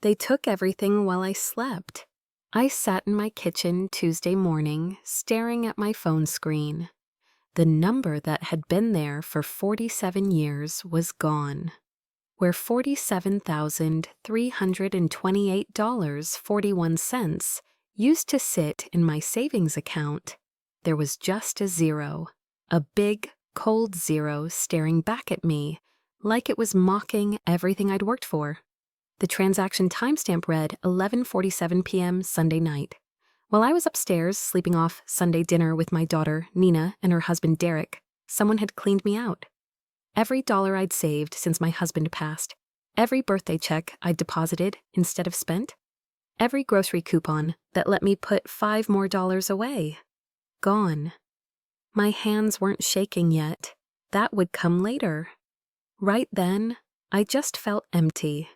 They took everything while I slept. I sat in my kitchen Tuesday morning, staring at my phone screen. The number that had been there for 47 years was gone. Where $47,328.41 used to sit in my savings account, there was just a zero, a big, cold zero staring back at me like it was mocking everything I'd worked for. The transaction timestamp read 11:47 p.m. Sunday night. While I was upstairs sleeping off Sunday dinner with my daughter, Nina, and her husband, Derek, someone had cleaned me out. Every dollar I'd saved since my husband passed, every birthday check I'd deposited instead of spent, every grocery coupon that let me put $5 more away. Gone. My hands weren't shaking yet. That would come later. Right then, I just felt empty,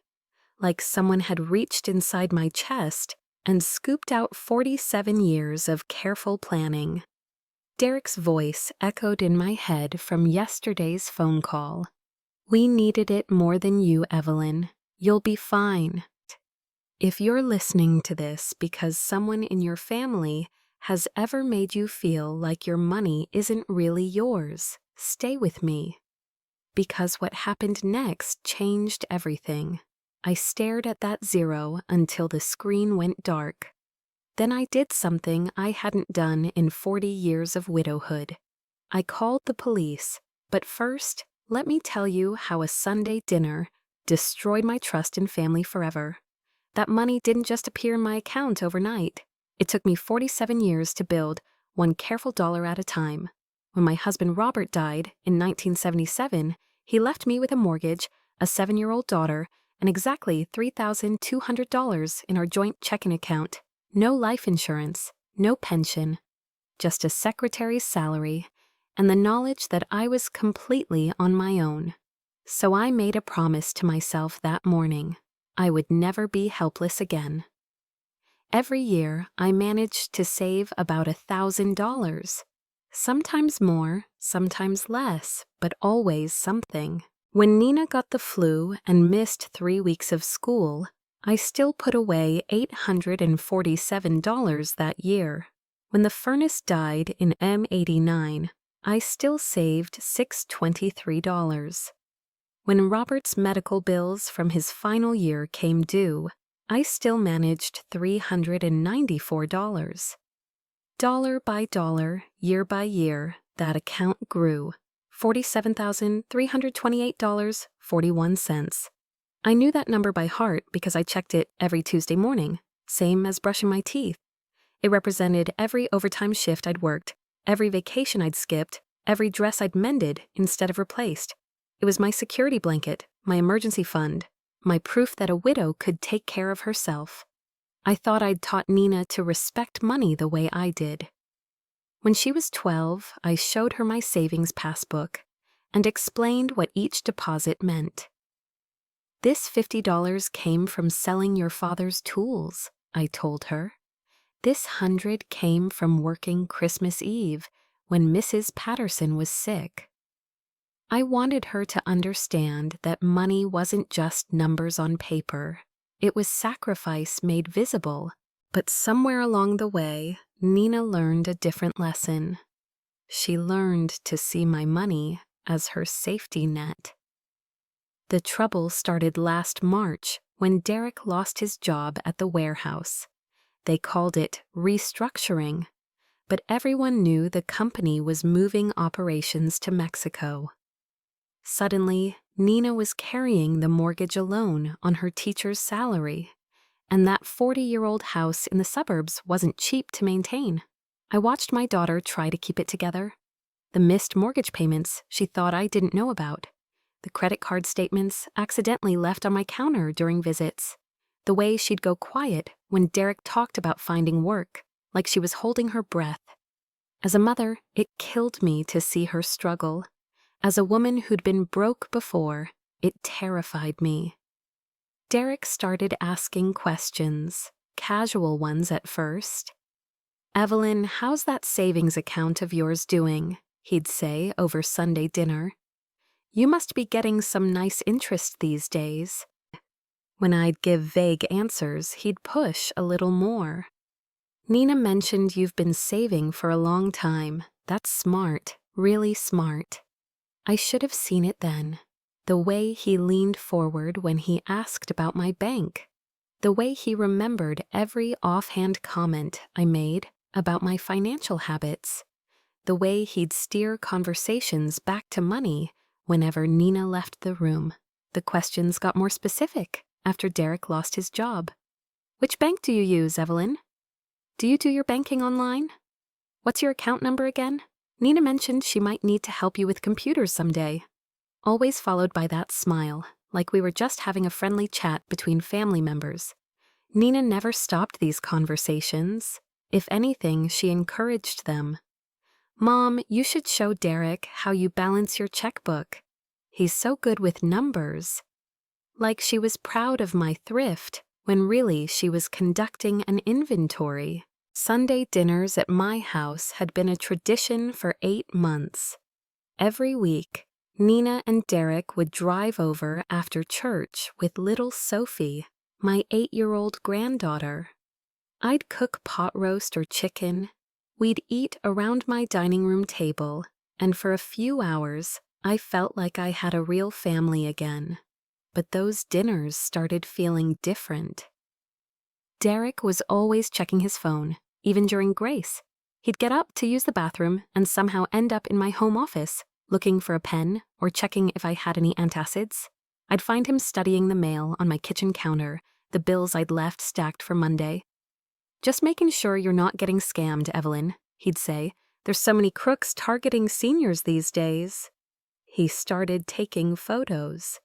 like someone had reached inside my chest and scooped out 47 years of careful planning. Derek's voice echoed in my head from yesterday's phone call. "We needed it more than you, Evelyn. You'll be fine." If you're listening to this because someone in your family has ever made you feel like your money isn't really yours, stay with me. Because what happened next changed everything. I stared at that zero until the screen went dark. Then I did something I hadn't done in 40 years of widowhood. I called the police, but first, let me tell you how a Sunday dinner destroyed my trust in family forever. That money didn't just appear in my account overnight. It took me 47 years to build, one careful dollar at a time. When my husband Robert died in 1977, he left me with a mortgage, a 7-year-old daughter, and exactly $3,200 in our joint checking account. No life insurance, no pension, just a secretary's salary, and the knowledge that I was completely on my own. So I made a promise to myself that morning. I would never be helpless again. Every year, I managed to save about $1,000. Sometimes more, sometimes less, but always something. When Nina got the flu and missed 3 weeks of school, I still put away $847 that year. When the furnace died in M89, I still saved $623. When Robert's medical bills from his final year came due, I still managed $394. Dollar by dollar, year by year, that account grew. $47,328.41. I knew that number by heart because I checked it every Tuesday morning, same as brushing my teeth. It represented every overtime shift I'd worked, every vacation I'd skipped, every dress I'd mended instead of replaced. It was my security blanket, my emergency fund, my proof that a widow could take care of herself. I thought I'd taught Nina to respect money the way I did. When she was 12, I showed her my savings passbook and explained what each deposit meant. "This $50 came from selling your father's tools," I told her. "This 100 came from working Christmas Eve when Mrs. Patterson was sick." I wanted her to understand that money wasn't just numbers on paper. It was sacrifice made visible. But somewhere along the way, Nina learned a different lesson. She learned to see my money as her safety net. The trouble started last March when Derek lost his job at the warehouse. They called it restructuring, but everyone knew the company was moving operations to Mexico. Suddenly, Nina was carrying the mortgage alone on her teacher's salary, and that 40-year-old house in the suburbs wasn't cheap to maintain. I watched my daughter try to keep it together. The missed mortgage payments she thought I didn't know about. The credit card statements accidentally left on my counter during visits. The way she'd go quiet when Derek talked about finding work, like she was holding her breath. As a mother, it killed me to see her struggle. As a woman who'd been broke before, it terrified me. Derek started asking questions, casual ones at first. "Evelyn, how's that savings account of yours doing?" he'd say over Sunday dinner. "You must be getting some nice interest these days." When I'd give vague answers, he'd push a little more. Nina mentioned you've been saving for a long time. That's smart, really smart. I should have seen it then. The way he leaned forward when he asked about my bank. The way he remembered every offhand comment I made about my financial habits. The way he'd steer conversations back to money whenever Nina left the room. The questions got more specific after Derek lost his job. Which bank do you use, Evelyn? Do you do your banking online? What's your account number again? Nina mentioned she might need to help you with computers someday. Always followed by that smile, like we were just having a friendly chat between family members. Nina never stopped these conversations. If anything, she encouraged them. Mom, you should show Derek how you balance your checkbook. He's so good with numbers. Like she was proud of my thrift, when really she was conducting an inventory. Sunday dinners at my house had been a tradition for 8 months. Every week, Nina and Derek would drive over after church with little Sophie, my 8-year-old granddaughter. I'd cook pot roast or chicken. We'd eat around my dining room table, and for a few hours, I felt like I had a real family again. But those dinners started feeling different. Derek was always checking his phone, even during grace. He'd get up to use the bathroom and somehow end up in my home office, looking for a pen or checking if I had any antacids. I'd find him studying the mail on my kitchen counter, the bills I'd left stacked for Monday. Just making sure you're not getting scammed, Evelyn, he'd say. There's so many crooks targeting seniors these days. He started taking photos.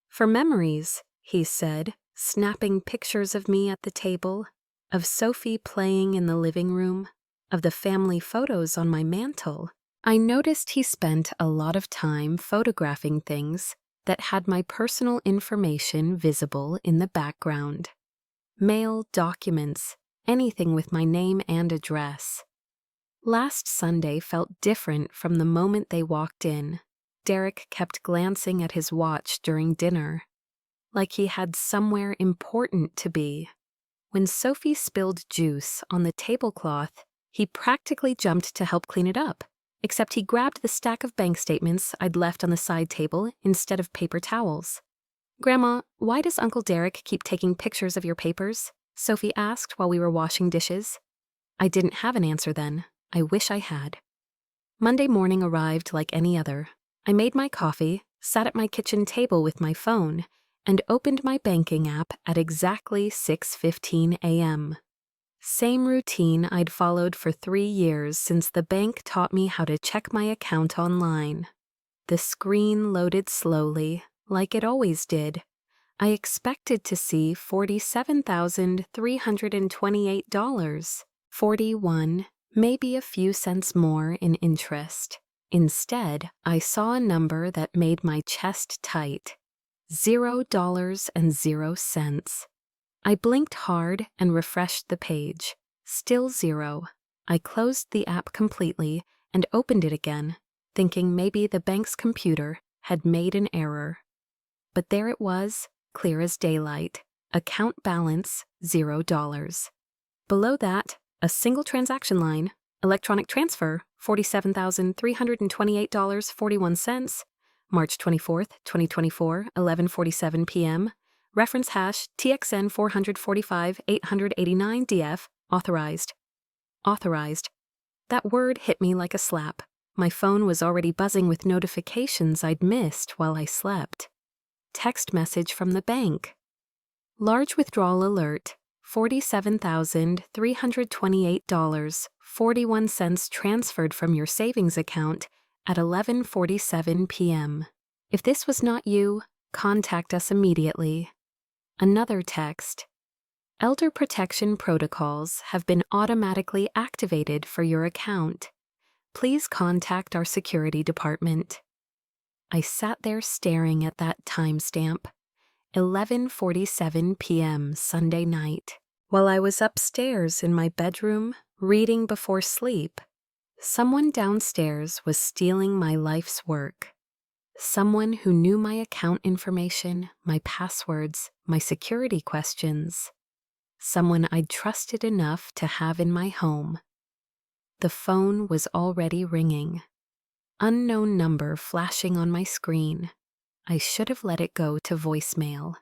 For memories, he said, snapping pictures of me at the table, of Sophie playing in the living room, of the family photos on my mantle. I noticed he spent a lot of time photographing things that had my personal information visible in the background. Mail, documents, anything with my name and address. Last Sunday felt different from the moment they walked in. Derek kept glancing at his watch during dinner, like he had somewhere important to be. When Sophie spilled juice on the tablecloth, he practically jumped to help clean it up, except he grabbed the stack of bank statements I'd left on the side table instead of paper towels. Grandma, why does Uncle Derek keep taking pictures of your papers? Sophie asked while we were washing dishes. I didn't have an answer then. I wish I had. Monday morning arrived like any other. I made my coffee, sat at my kitchen table with my phone, and opened my banking app at exactly 6:15 a.m. Same routine I'd followed for 3 years since the bank taught me how to check my account online. The screen loaded slowly, like it always did. I expected to see $47,328, 41, maybe a few cents more in interest. Instead, I saw a number that made my chest tight. $0.00. I blinked hard and refreshed the page. Still zero. I closed the app completely and opened it again, thinking maybe the bank's computer had made an error. But there it was, clear as daylight. Account balance, $0. Below that, a single transaction line, electronic transfer, $47,328.41, March 24th, 2024, 11:47 p.m., reference hash TXN 445-889-DF, authorized. Authorized. That word hit me like a slap. My phone was already buzzing with notifications I'd missed while I slept. Text message from the bank. Large withdrawal alert. $47,328.41 transferred from your savings account at 11:47 p.m. If this was not you, contact us immediately. Another text. Elder protection protocols have been automatically activated for your account. Please contact our security department. I sat there staring at that timestamp. 11:47 p.m. Sunday night. While I was upstairs in my bedroom, reading before sleep, someone downstairs was stealing my life's work. Someone who knew my account information, my passwords, my security questions. Someone I'd trusted enough to have in my home. The phone was already ringing. Unknown number flashing on my screen. I should have let it go to voicemail.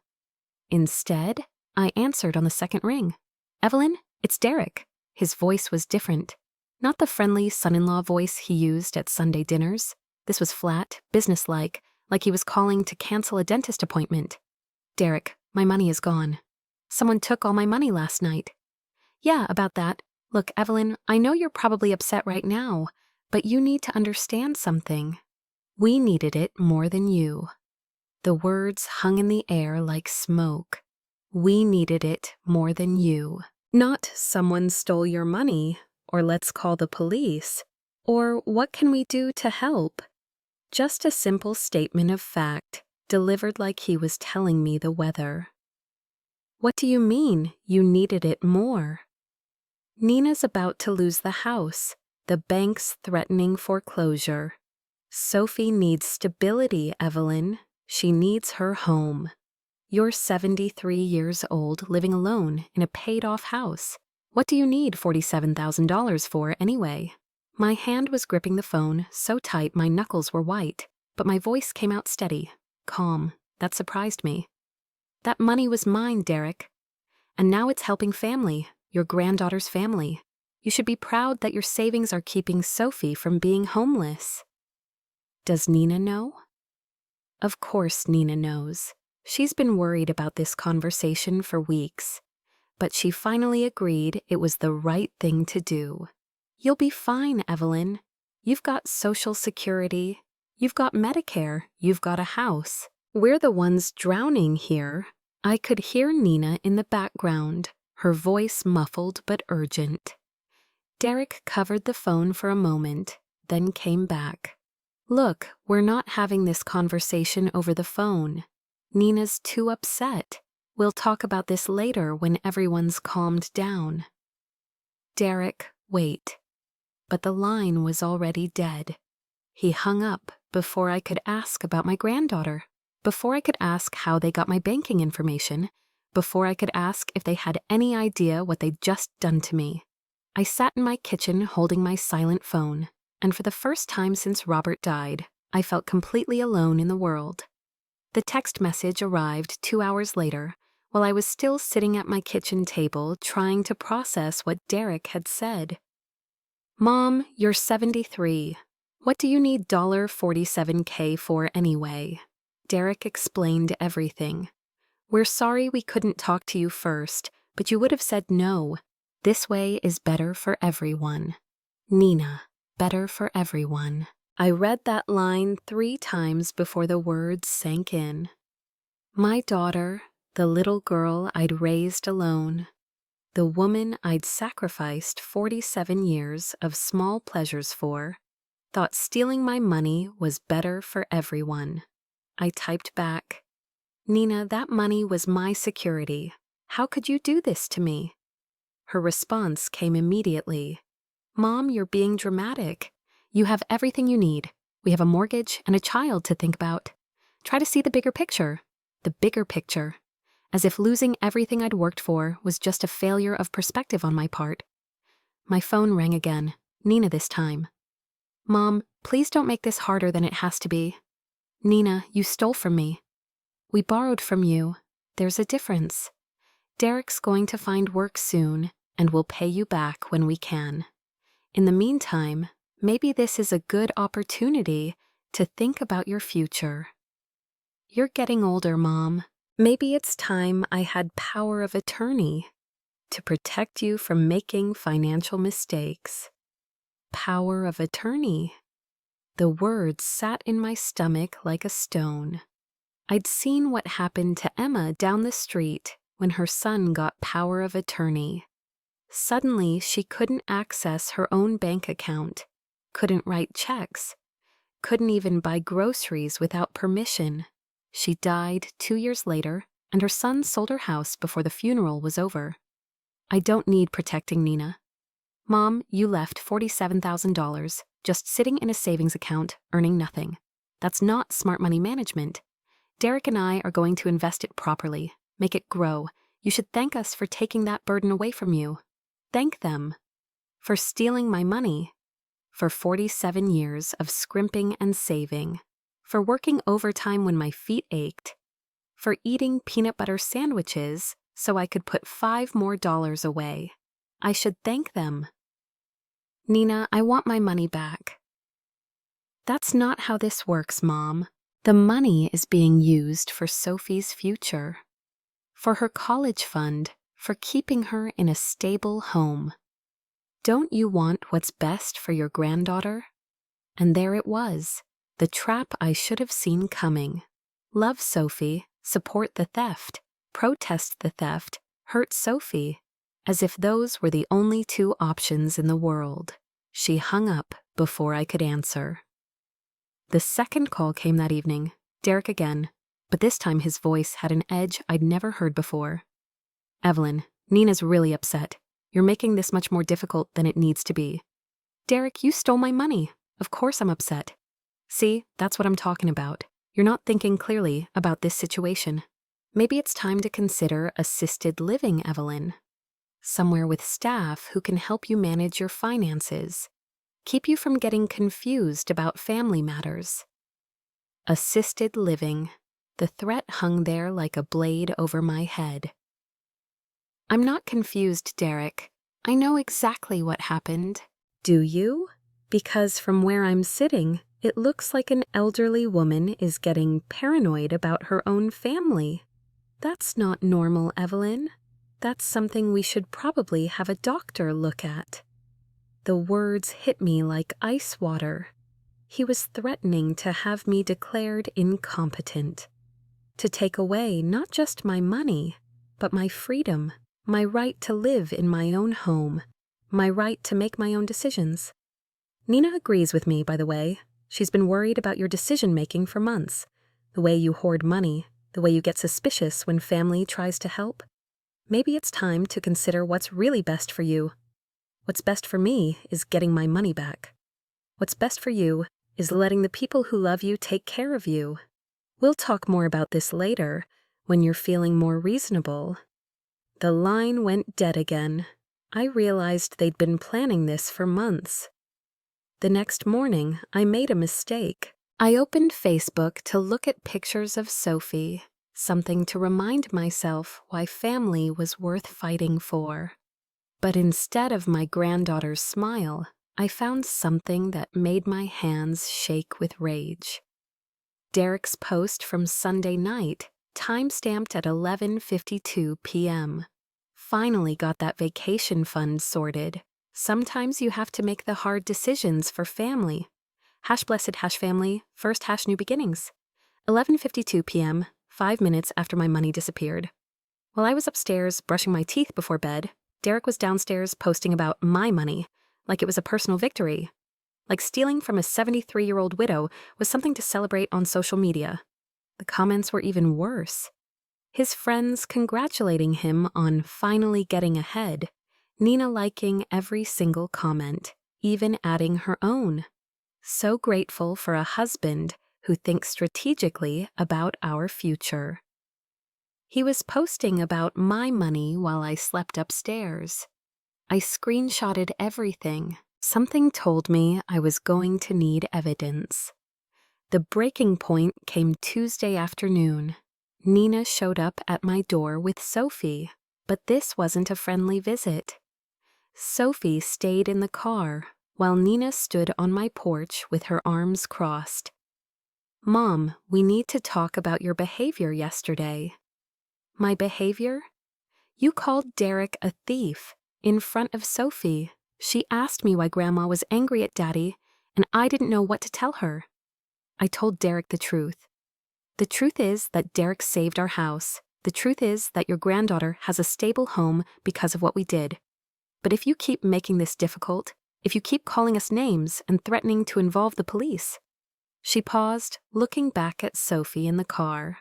Instead, I answered on the second ring. "Evelyn, it's Derek." His voice was different. Not the friendly son-in-law voice he used at Sunday dinners. This was flat, businesslike, like he was calling to cancel a dentist appointment. "Derek, my money is gone. Someone took all my money last night." "Yeah, about that. Look, Evelyn, I know you're probably upset right now, but you need to understand something. We needed it more than you." The words hung in the air like smoke. We needed it more than you. Not "someone stole your money," or "let's call the police," or "what can we do to help?" Just a simple statement of fact, delivered like he was telling me the weather. "What do you mean, you needed it more?" "Nina's about to lose the house. The bank's threatening foreclosure. Sophie needs stability, Evelyn. She needs her home. You're 73 years old, living alone in a paid-off house. What do you need $47,000 for anyway?" My hand was gripping the phone so tight my knuckles were white, but my voice came out steady, calm. That surprised me. "That money was mine, Derek. And now it's helping family, your granddaughter's family. You should be proud that your savings are keeping Sophie from being homeless." Does Nina know? Of course Nina knows. She's been worried about this conversation for weeks. But she finally agreed it was the right thing to do. "You'll be fine, Evelyn. You've got Social Security. You've got Medicare. You've got a house. We're the ones drowning here." I could hear Nina in the background, her voice muffled but urgent. Derek covered the phone for a moment, then came back. "Look, we're not having this conversation over the phone. Nina's too upset. We'll talk about this later when everyone's calmed down." "Derek, wait." But the line was already dead. He hung up before I could ask about my granddaughter, before I could ask how they got my banking information, before I could ask if they had any idea what they'd just done to me. I sat in my kitchen holding my silent phone, and for the first time since Robert died, I felt completely alone in the world. The text message arrived 2 hours later, while I was still sitting at my kitchen table trying to process what Derek had said. "Mom, you're 73. What do you need $47K for anyway?" Derek explained everything. "We're sorry we couldn't talk to you first, but you would have said no. This way is better for everyone. Nina, better for everyone." I read that line 3 times before the words sank in. My daughter, the little girl I'd raised alone, the woman I'd sacrificed 47 years of small pleasures for, thought stealing my money was better for everyone. I typed back, "Nina, that money was my security. How could you do this to me?" Her response came immediately. "Mom, you're being dramatic. You have everything you need. We have a mortgage and a child to think about. Try to see the bigger picture. The bigger picture. As if losing everything I'd worked for was just a failure of perspective on my part." My phone rang again, Nina this time. "Mom, please don't make this harder than it has to be. Nina, you stole from me. We borrowed from you. There's a difference. Derek's going to find work soon, and we'll pay you back when we can. In the meantime, maybe this is a good opportunity to think about your future. You're getting older, Mom. Maybe it's time I had power of attorney to protect you from making financial mistakes." Power of attorney. The words sat in my stomach like a stone. I'd seen what happened to Emma down the street when her son got power of attorney. Suddenly, she couldn't access her own bank account, couldn't write checks, couldn't even buy groceries without permission. She died 2 years later, and her son sold her house before the funeral was over. I don't need protecting, Nina. Mom, you left $47,000 just sitting in a savings account, earning nothing. That's not smart money management. Derek and I are going to invest it properly, make it grow. You should thank us for taking that burden away from you. Thank them for stealing my money, for 47 years of scrimping and saving, for working overtime when my feet ached, for eating peanut butter sandwiches so I could put $5 more away. I should thank them. Nina, I want my money back. That's not how this works, Mom. The money is being used for Sophie's future, for her college fund, for keeping her in a stable home. Don't you want what's best for your granddaughter? And there it was, the trap I should have seen coming. Love Sophie, support the theft, protest the theft, hurt Sophie, as if those were the only two options in the world. She hung up before I could answer. The second call came that evening, Derek again, but this time his voice had an edge I'd never heard before. Evelyn, Nina's really upset. You're making this much more difficult than it needs to be. Derek, you stole my money. Of course I'm upset. See, that's what I'm talking about. You're not thinking clearly about this situation. Maybe it's time to consider assisted living, Evelyn. Somewhere with staff who can help you manage your finances, keep you from getting confused about family matters. Assisted living. The threat hung there like a blade over my head. I'm not confused, Derek. I know exactly what happened. Do you? Because from where I'm sitting, it looks like an elderly woman is getting paranoid about her own family. That's not normal, Evelyn. That's something we should probably have a doctor look at. The words hit me like ice water. He was threatening to have me declared incompetent, to take away not just my money, but my freedom, my right to live in my own home, my right to make my own decisions. Nina agrees with me, by the way. She's been worried about your decision-making for months, the way you hoard money, the way you get suspicious when family tries to help. Maybe it's time to consider what's really best for you. What's best for me is getting my money back. What's best for you is letting the people who love you take care of you. We'll talk more about this later, when you're feeling more reasonable. The line went dead again. I realized they'd been planning this for months. The next morning, I made a mistake. I opened Facebook to look at pictures of Sophie, something to remind myself why family was worth fighting for. But instead of my granddaughter's smile, I found something that made my hands shake with rage. Derek's post from Sunday night, time-stamped at 11:52 p.m. Finally got that vacation fund sorted. Sometimes you have to make the hard decisions for family. #blessed #family, first #new beginnings. 11:52 p.m., 5 minutes after my money disappeared. While I was upstairs brushing my teeth before bed, Derek was downstairs posting about my money, like it was a personal victory. Like stealing from a 73-year-old widow was something to celebrate on social media. The comments were even worse. His friends congratulating him on finally getting ahead, Nina liking every single comment, even adding her own. So grateful for a husband who thinks strategically about our future. He was posting about my money while I slept upstairs. I screenshotted everything. Something told me I was going to need evidence. The breaking point came Tuesday afternoon. Nina showed up at my door with Sophie, but this wasn't a friendly visit. Sophie stayed in the car, while Nina stood on my porch with her arms crossed. Mom, we need to talk about your behavior yesterday. My behavior? You called Derek a thief in front of Sophie. She asked me why Grandma was angry at Daddy, and I didn't know what to tell her. I told Derek the truth. The truth is that Derek saved our house. The truth is that your granddaughter has a stable home because of what we did. But if you keep making this difficult, if you keep calling us names and threatening to involve the police. She paused, looking back at Sophie in the car.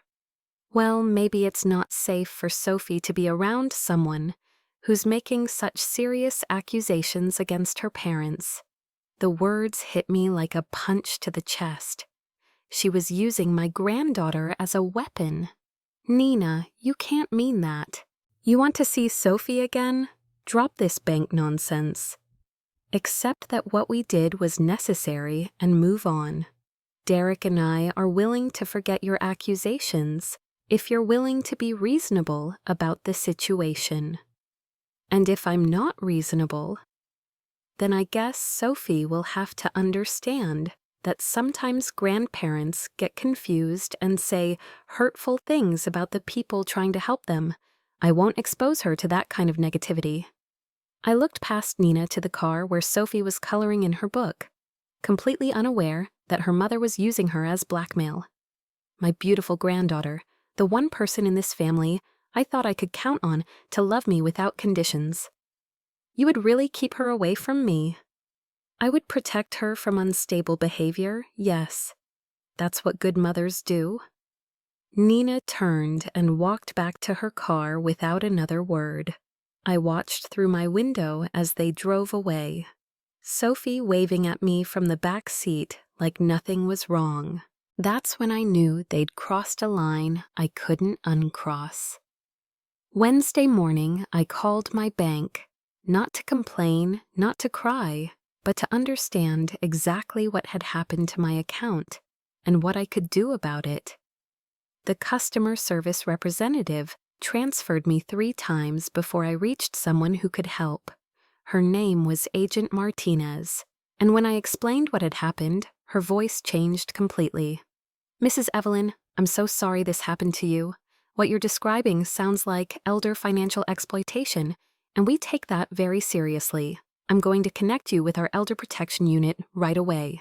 Well, maybe it's not safe for Sophie to be around someone who's making such serious accusations against her parents. The words hit me like a punch to the chest. She was using my granddaughter as a weapon. Nina, you can't mean that. You want to see Sophie again? Drop this bank nonsense. Accept that what we did was necessary and move on. Derek and I are willing to forget your accusations if you're willing to be reasonable about the situation. And if I'm not reasonable, then I guess Sophie will have to understand that sometimes grandparents get confused and say hurtful things about the people trying to help them. I won't expose her to that kind of negativity. I looked past Nina to the car where Sophie was coloring in her book, completely unaware that her mother was using her as blackmail. My beautiful granddaughter, the one person in this family I thought I could count on to love me without conditions. You would really keep her away from me? I would protect her from unstable behavior, yes. That's what good mothers do. Nina turned and walked back to her car without another word. I watched through my window as they drove away, Sophie waving at me from the back seat like nothing was wrong. That's when I knew they'd crossed a line I couldn't uncross. Wednesday morning, I called my bank, not to complain, not to cry, but to understand exactly what had happened to my account and what I could do about it. The customer service representative transferred me 3 times before I reached someone who could help. Her name was Agent Martinez, and when I explained what had happened, her voice changed completely. Mrs. Evelyn, I'm so sorry this happened to you. What you're describing sounds like elder financial exploitation, and we take that very seriously. I'm going to connect you with our Elder Protection Unit right away.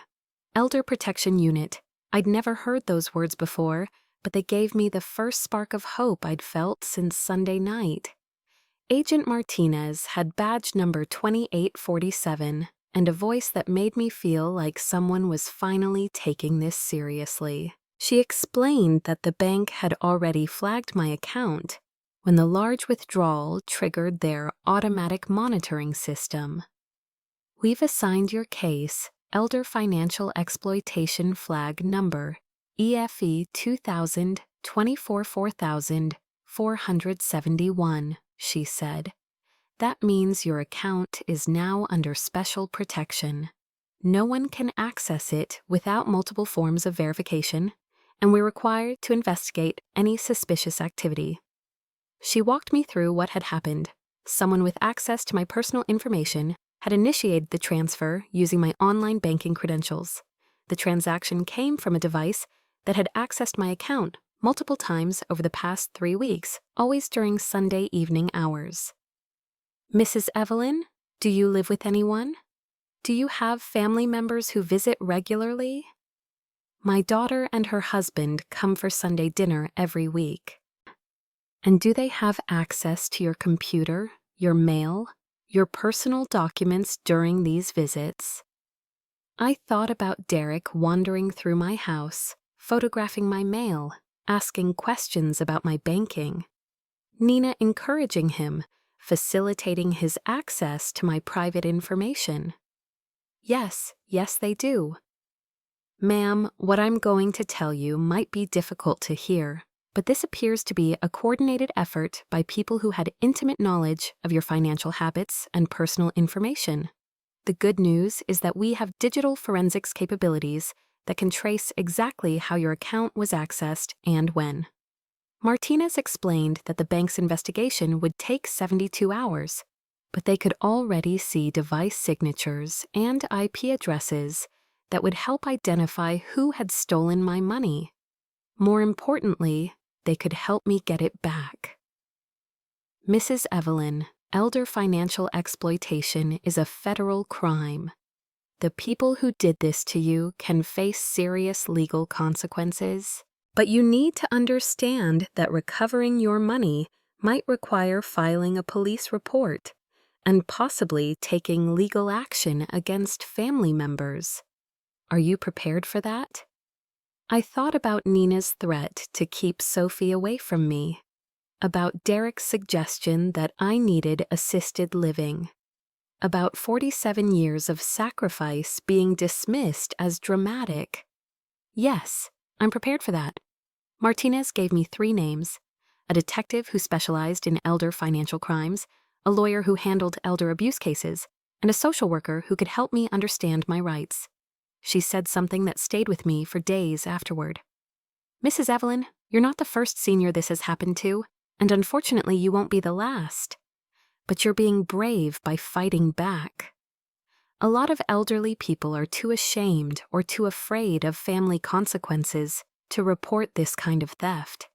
Elder Protection Unit. I'd never heard those words before, but they gave me the first spark of hope I'd felt since Sunday night. Agent Martinez had badge number 2847 and a voice that made me feel like someone was finally taking this seriously. She explained that the bank had already flagged my account when the large withdrawal triggered their automatic monitoring system. We've assigned your case Elder Financial Exploitation Flag Number EFE 2000 24 4471, she said. That means your account is now under special protection. No one can access it without multiple forms of verification, and we're required to investigate any suspicious activity. She walked me through what had happened. Someone with access to my personal information had initiated the transfer using my online banking credentials. The transaction came from a device that had accessed my account multiple times over the past 3 weeks, always during Sunday evening hours. Mrs. Evelyn, do you live with anyone? Do you have family members who visit regularly? My daughter and her husband come for Sunday dinner every week. And do they have access to your computer, your mail, your personal documents during these visits? I thought about Derek wandering through my house, photographing my mail, asking questions about my banking. Nina encouraging him, facilitating his access to my private information. Yes, they do. Ma'am, what I'm going to tell you might be difficult to hear, but this appears to be a coordinated effort by people who had intimate knowledge of your financial habits and personal information. The good news is that we have digital forensics capabilities that can trace exactly how your account was accessed and when. Martinez explained that the bank's investigation would take 72 hours, but they could already see device signatures and IP addresses that would help identify who had stolen my money. More importantly, they could help me get it back. Mrs. Evelyn, elder financial exploitation is a federal crime. The people who did this to you can face serious legal consequences, but you need to understand that recovering your money might require filing a police report and possibly taking legal action against family members. Are you prepared for that? I thought about Nina's threat to keep Sophie away from me, about Derek's suggestion that I needed assisted living, about 47 years of sacrifice being dismissed as dramatic. Yes, I'm prepared for that. Martinez gave me 3 names: a detective who specialized in elder financial crimes, a lawyer who handled elder abuse cases, and a social worker who could help me understand my rights. She said something that stayed with me for days afterward. "Mrs. Evelyn, you're not the first senior this has happened to, and unfortunately you won't be the last. But you're being brave by fighting back. A lot of elderly people are too ashamed or too afraid of family consequences to report this kind of theft.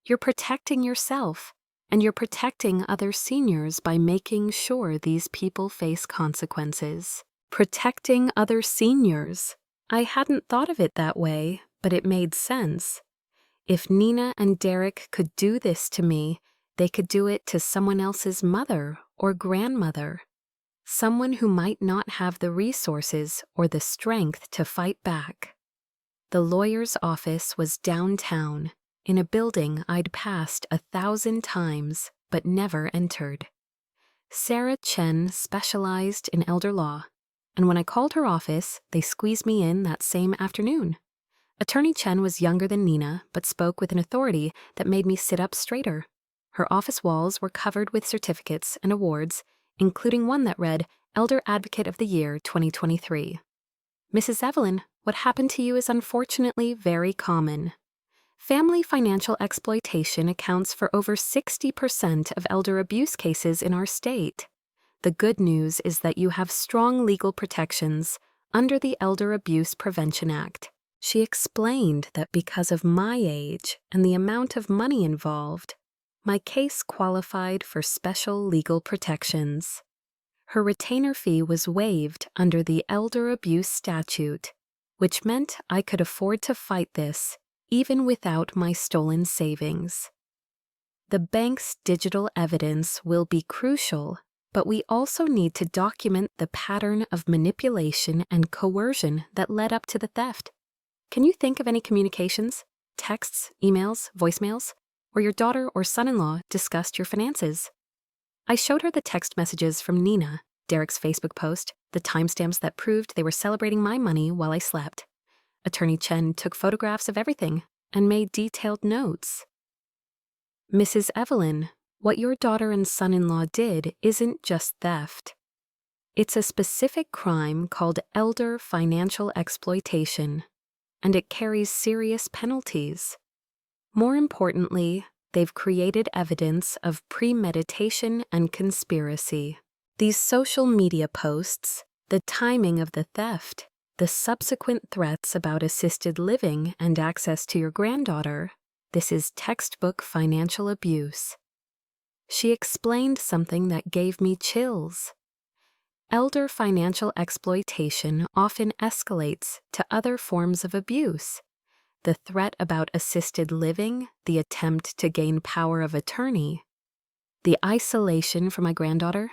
You're protecting yourself, and you're protecting other seniors by making sure these people face consequences." Protecting other seniors. I hadn't thought of it that way, but it made sense. If Nina and Derek could do this to me, they could do it to someone else's mother or grandmother. Someone who might not have the resources or the strength to fight back. The lawyer's office was downtown, in a building I'd passed 1,000 times but never entered. Sarah Chen specialized in elder law, and when I called her office, they squeezed me in that same afternoon. Attorney Chen was younger than Nina, but spoke with an authority that made me sit up straighter. Her office walls were covered with certificates and awards, including one that read Elder Advocate of the Year 2023. "Mrs. Evelyn, what happened to you is unfortunately very common. Family financial exploitation accounts for over 60% of elder abuse cases in our state. The good news is that you have strong legal protections under the Elder Abuse Prevention Act." She explained that because of my age and the amount of money involved, my case qualified for special legal protections. Her retainer fee was waived under the Elder Abuse Statute, which meant I could afford to fight this even without my stolen savings. The bank's digital evidence will be crucial, but we also need to document the pattern of manipulation and coercion that led up to the theft. Can you think of any communications, texts, emails, voicemails, where your daughter or son-in-law discussed your finances? I showed her the text messages from Nina, Derek's Facebook post, the timestamps that proved they were celebrating my money while I slept. Attorney Chen took photographs of everything and made detailed notes. "Mrs. Evelyn, what your daughter and son-in-law did isn't just theft. It's a specific crime called elder financial exploitation, and it carries serious penalties. More importantly, they've created evidence of premeditation and conspiracy. These social media posts, the timing of the theft, the subsequent threats about assisted living and access to your granddaughter, this is textbook financial abuse." She explained something that gave me chills. Elder financial exploitation often escalates to other forms of abuse. The threat about assisted living, the attempt to gain power of attorney, the isolation from my granddaughter.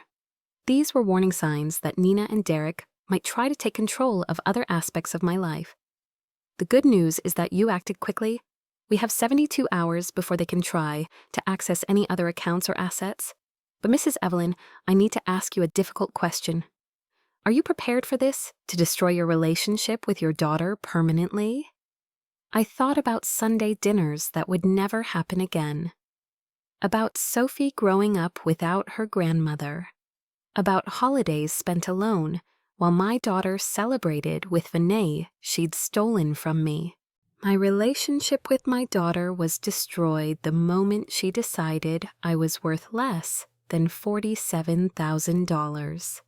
These were warning signs that Nina and Derek might try to take control of other aspects of my life. The good news is that you acted quickly. We have 72 hours before they can try to access any other accounts or assets. But Mrs. Evelyn, I need to ask you a difficult question. Are you prepared for this, to destroy your relationship with your daughter permanently? I thought about Sunday dinners that would never happen again. About Sophie growing up without her grandmother. About holidays spent alone while my daughter celebrated with Vinay she'd stolen from me. My relationship with my daughter was destroyed the moment she decided I was worth less than $47,000.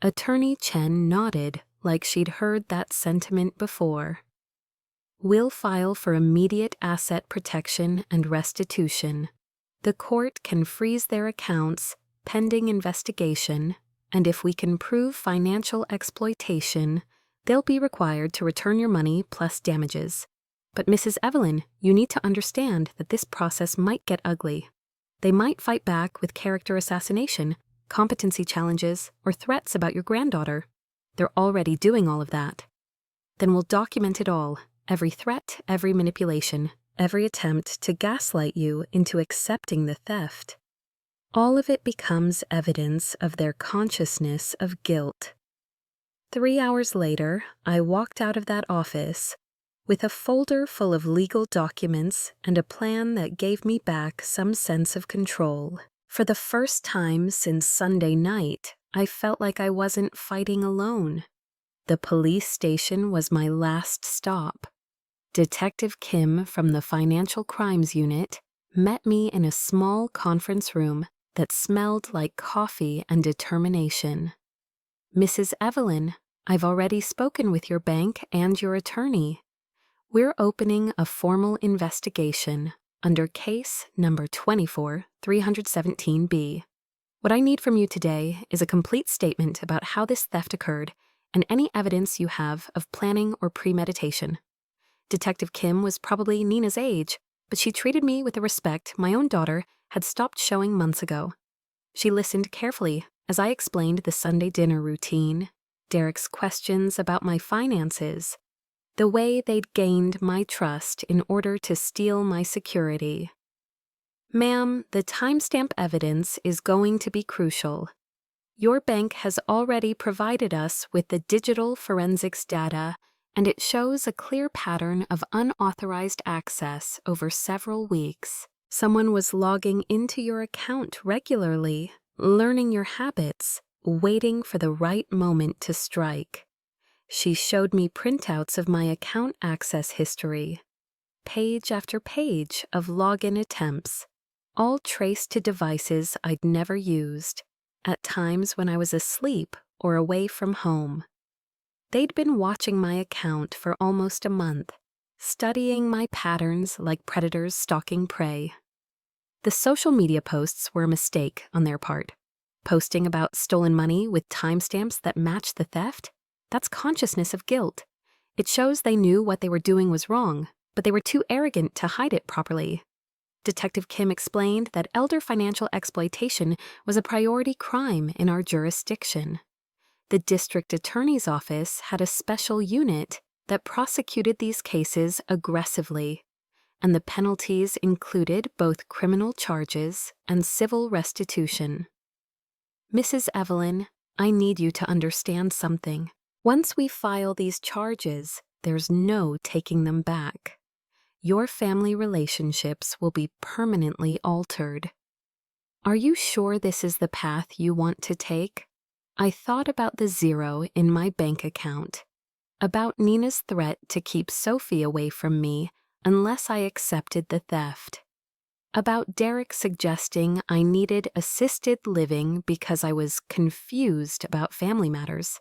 Attorney Chen nodded like she'd heard that sentiment before. "We'll file for immediate asset protection and restitution. The court can freeze their accounts pending investigation, and if we can prove financial exploitation, they'll be required to return your money plus damages. But Mrs. Evelyn, you need to understand that this process might get ugly. They might fight back with character assassination, competency challenges, or threats about your granddaughter. They're already doing all of that. Then we'll document it all, every threat, every manipulation, every attempt to gaslight you into accepting the theft. All of it becomes evidence of their consciousness of guilt." 3 hours later, I walked out of that office, with a folder full of legal documents and a plan that gave me back some sense of control. For the first time since Sunday night, I felt like I wasn't fighting alone. The police station was my last stop. Detective Kim from the Financial Crimes Unit met me in a small conference room that smelled like coffee and determination. "Mrs. Evelyn, I've already spoken with your bank and your attorney. We're opening a formal investigation under case number 24-317B. What I need from you today is a complete statement about how this theft occurred and any evidence you have of planning or premeditation." Detective Kim was probably Nina's age, but she treated me with a respect my own daughter had stopped showing months ago. She listened carefully as I explained the Sunday dinner routine, Derek's questions about my finances, the way they'd gained my trust in order to steal my security. "Ma'am, the timestamp evidence is going to be crucial. Your bank has already provided us with the digital forensics data, and it shows a clear pattern of unauthorized access over several weeks. Someone was logging into your account regularly, learning your habits, waiting for the right moment to strike." She showed me printouts of my account access history, page after page of login attempts, all traced to devices I'd never used, at times when I was asleep or away from home. They'd been watching my account for almost a month, studying my patterns like predators stalking prey. The social media posts were a mistake on their part. Posting about stolen money with timestamps that matched the theft? That's consciousness of guilt. It shows they knew what they were doing was wrong, but they were too arrogant to hide it properly. Detective Kim explained that elder financial exploitation was a priority crime in our jurisdiction. The district attorney's office had a special unit that prosecuted these cases aggressively, and the penalties included both criminal charges and civil restitution. "Mrs. Evelyn, I need you to understand something. Once we file these charges, there's no taking them back. Your family relationships will be permanently altered. Are you sure this is the path you want to take?" I thought about the zero in my bank account, about Nina's threat to keep Sophie away from me unless I accepted the theft, about Derek suggesting I needed assisted living because I was confused about family matters.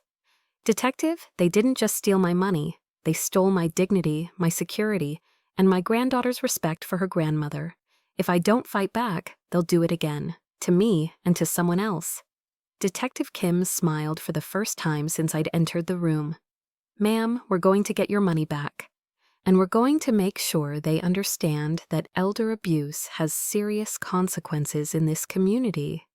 "Detective, they didn't just steal my money. They stole my dignity, my security, and my granddaughter's respect for her grandmother. If I don't fight back, they'll do it again, to me and to someone else." Detective Kim smiled for the first time since I'd entered the room. "Ma'am, we're going to get your money back. And we're going to make sure they understand that elder abuse has serious consequences in this community."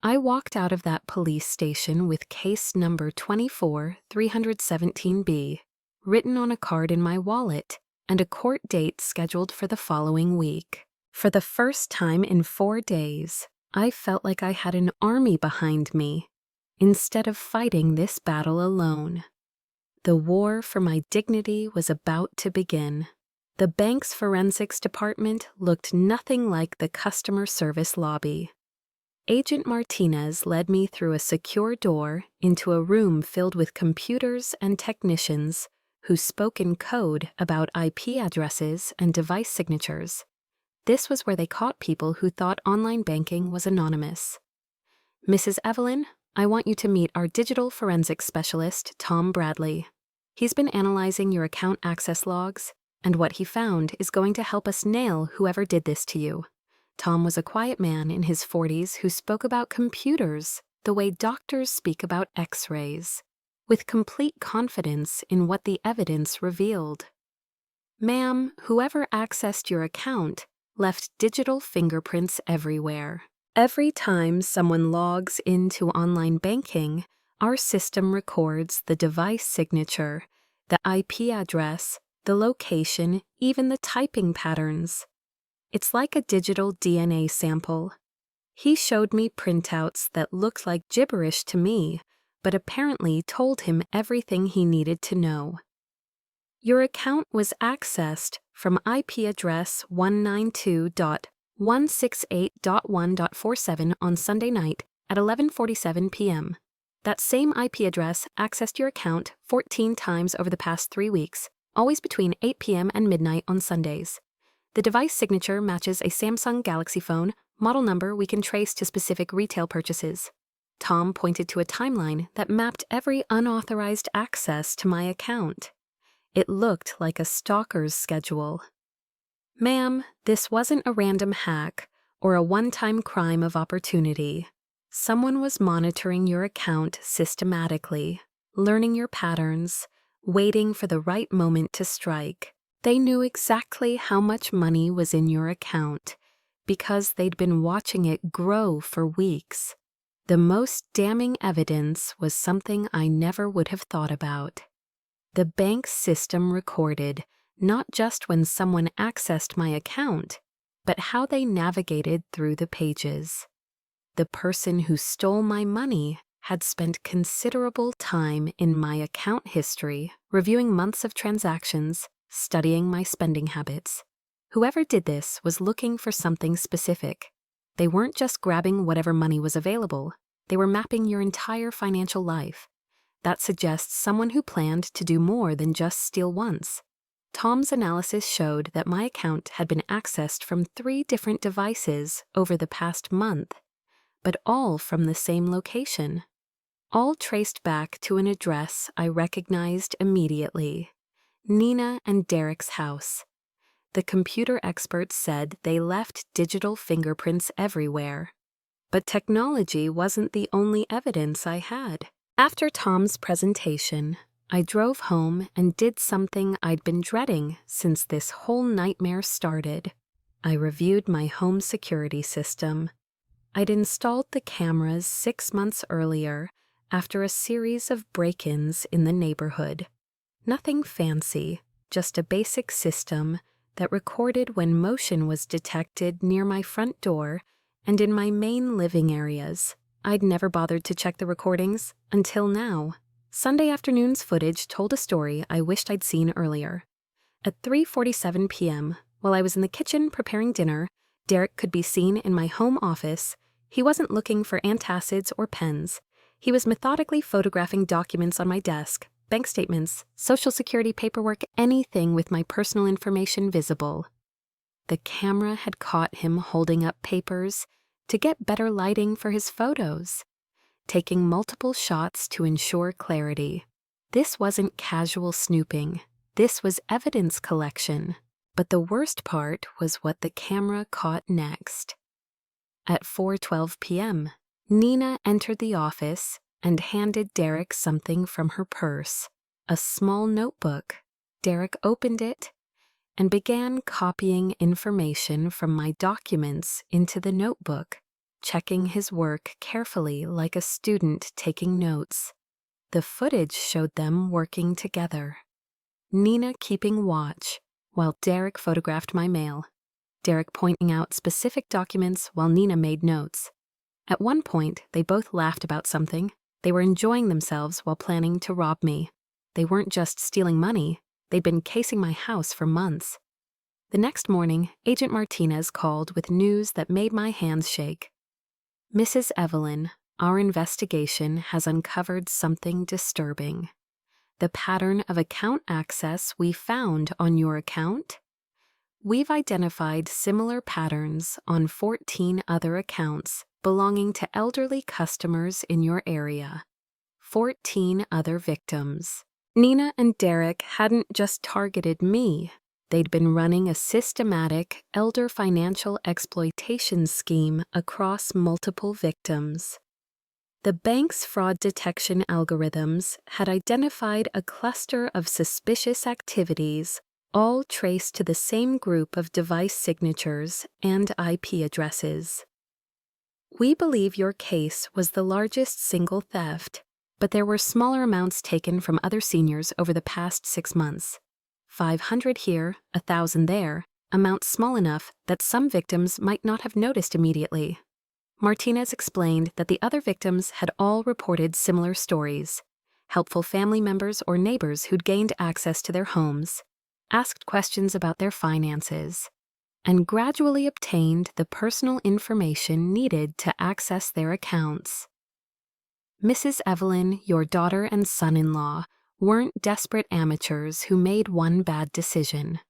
I walked out of that police station with case number 24-317B written on a card in my wallet and a court date scheduled for the following week. For the first time in 4 days, I felt like I had an army behind me, instead of fighting this battle alone. The war for my dignity was about to begin. The bank's forensics department looked nothing like the customer service lobby. Agent Martinez led me through a secure door into a room filled with computers and technicians who spoke in code about IP addresses and device signatures. This was where they caught people who thought online banking was anonymous. "Mrs. Evelyn, I want you to meet our digital forensics specialist, Tom Bradley. He's been analyzing your account access logs, and what he found is going to help us nail whoever did this to you." Tom was a quiet man in his 40s who spoke about computers the way doctors speak about X-rays, with complete confidence in what the evidence revealed. "Ma'am, whoever accessed your account left digital fingerprints everywhere. Every time someone logs into online banking, our system records the device signature, the IP address, the location, even the typing patterns. It's like a digital DNA sample." He showed me printouts that looked like gibberish to me, but apparently told him everything he needed to know. Your account was accessed from IP address 192.168.1.47 on Sunday night at 11:47 p.m. That same IP address accessed your account 14 times over the past 3 weeks, always between 8 p.m. and midnight on Sundays. The device signature matches a Samsung Galaxy phone, model number we can trace to specific retail purchases. Tom pointed to a timeline that mapped every unauthorized access to my account. It looked like a stalker's schedule. Ma'am, this wasn't a random hack or a one-time crime of opportunity. Someone was monitoring your account systematically, learning your patterns, waiting for the right moment to strike. They knew exactly how much money was in your account because they'd been watching it grow for weeks. The most damning evidence was something I never would have thought about. The bank's system recorded not just when someone accessed my account, but how they navigated through the pages. The person who stole my money had spent considerable time in my account history, reviewing months of transactions, studying my spending habits. Whoever did this was looking for something specific. They weren't just grabbing whatever money was available. They were mapping your entire financial life. That suggests someone who planned to do more than just steal once. Tom's analysis showed that my account had been accessed from 3 different devices over the past month, but all from the same location. All traced back to an address I recognized immediately: Nina and Derek's house. The computer experts said they left digital fingerprints everywhere. But technology wasn't the only evidence I had. After Tom's presentation, I drove home and did something I'd been dreading since this whole nightmare started. I reviewed my home security system. I'd installed the cameras 6 months earlier after a series of break-ins in the neighborhood. Nothing fancy, just a basic system that recorded when motion was detected near my front door and in my main living areas. I'd never bothered to check the recordings until now. Sunday afternoon's footage told a story I wished I'd seen earlier. At 3:47 p.m., while I was in the kitchen preparing dinner, Derek could be seen in my home office. He wasn't looking for antacids or pens. He was methodically photographing documents on my desk, bank statements, social security paperwork, anything with my personal information visible. The camera had caught him holding up papers to get better lighting for his photos, taking multiple shots to ensure clarity. This wasn't casual snooping. This was evidence collection. But the worst part was what the camera caught next. At 4:12 p.m., Nina entered the office and handed Derek something from her purse, a small notebook. Derek opened it and began copying information from my documents into the notebook, checking his work carefully like a student taking notes. The footage showed them working together. Nina keeping watch while Derek photographed my mail. Derek pointing out specific documents while Nina made notes. At one point, they both laughed about something. They were enjoying themselves while planning to rob me. They weren't just stealing money. They'd been casing my house for months. The next morning, Agent Martinez called with news that made my hands shake. Mrs. Evelyn, our investigation has uncovered something disturbing. The pattern of account access we found on your account? We've identified similar patterns on 14 other accounts belonging to elderly customers in your area. 14 other victims. Nina and Derek hadn't just targeted me. They'd been running a systematic elder financial exploitation scheme across multiple victims. The bank's fraud detection algorithms had identified a cluster of suspicious activities, all traced to the same group of device signatures and IP addresses. We believe your case was the largest single theft, but there were smaller amounts taken from other seniors over the past 6 months. 500 here, 1,000 there, amounts small enough that some victims might not have noticed immediately. Martinez explained that the other victims had all reported similar stories, helpful family members or neighbors who'd gained access to their homes, asked questions about their finances, and gradually obtained the personal information needed to access their accounts. Mrs. Evelyn, your daughter and son-in-law, weren't desperate amateurs who made one bad decision.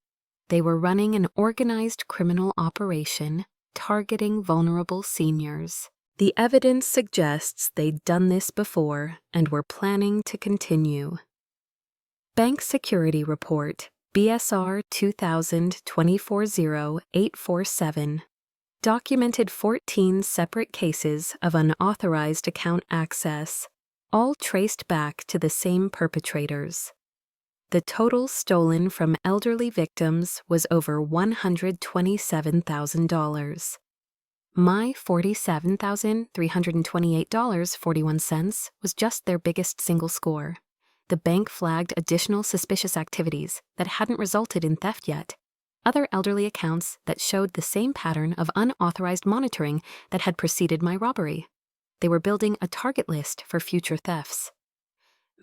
They were running an organized criminal operation targeting vulnerable seniors. The evidence suggests they'd done this before and were planning to continue. Bank Security Report, BSR 2000-240-847, documented 14 separate cases of unauthorized account access, all traced back to the same perpetrators. The total stolen from elderly victims was over $127,000. My $47,328.41 was just their biggest single score. The bank flagged additional suspicious activities that hadn't resulted in theft yet. Other elderly accounts that showed the same pattern of unauthorized monitoring that had preceded my robbery. They were building a target list for future thefts.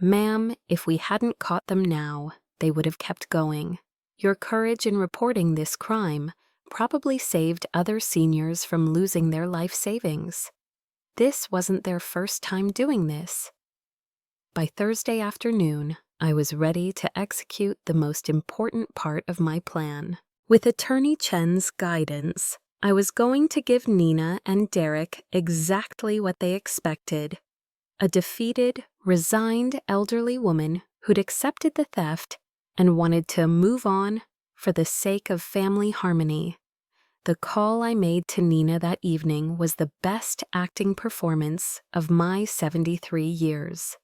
Ma'am, if we hadn't caught them now, they would have kept going. Your courage in reporting this crime probably saved other seniors from losing their life savings. This wasn't their first time doing this. By Thursday afternoon, I was ready to execute the most important part of my plan. With Attorney Chen's guidance, I was going to give Nina and Derek exactly what they expected: a defeated, resigned elderly woman who'd accepted the theft and wanted to move on for the sake of family harmony. The call I made to Nina that evening was the best acting performance of my 73 years.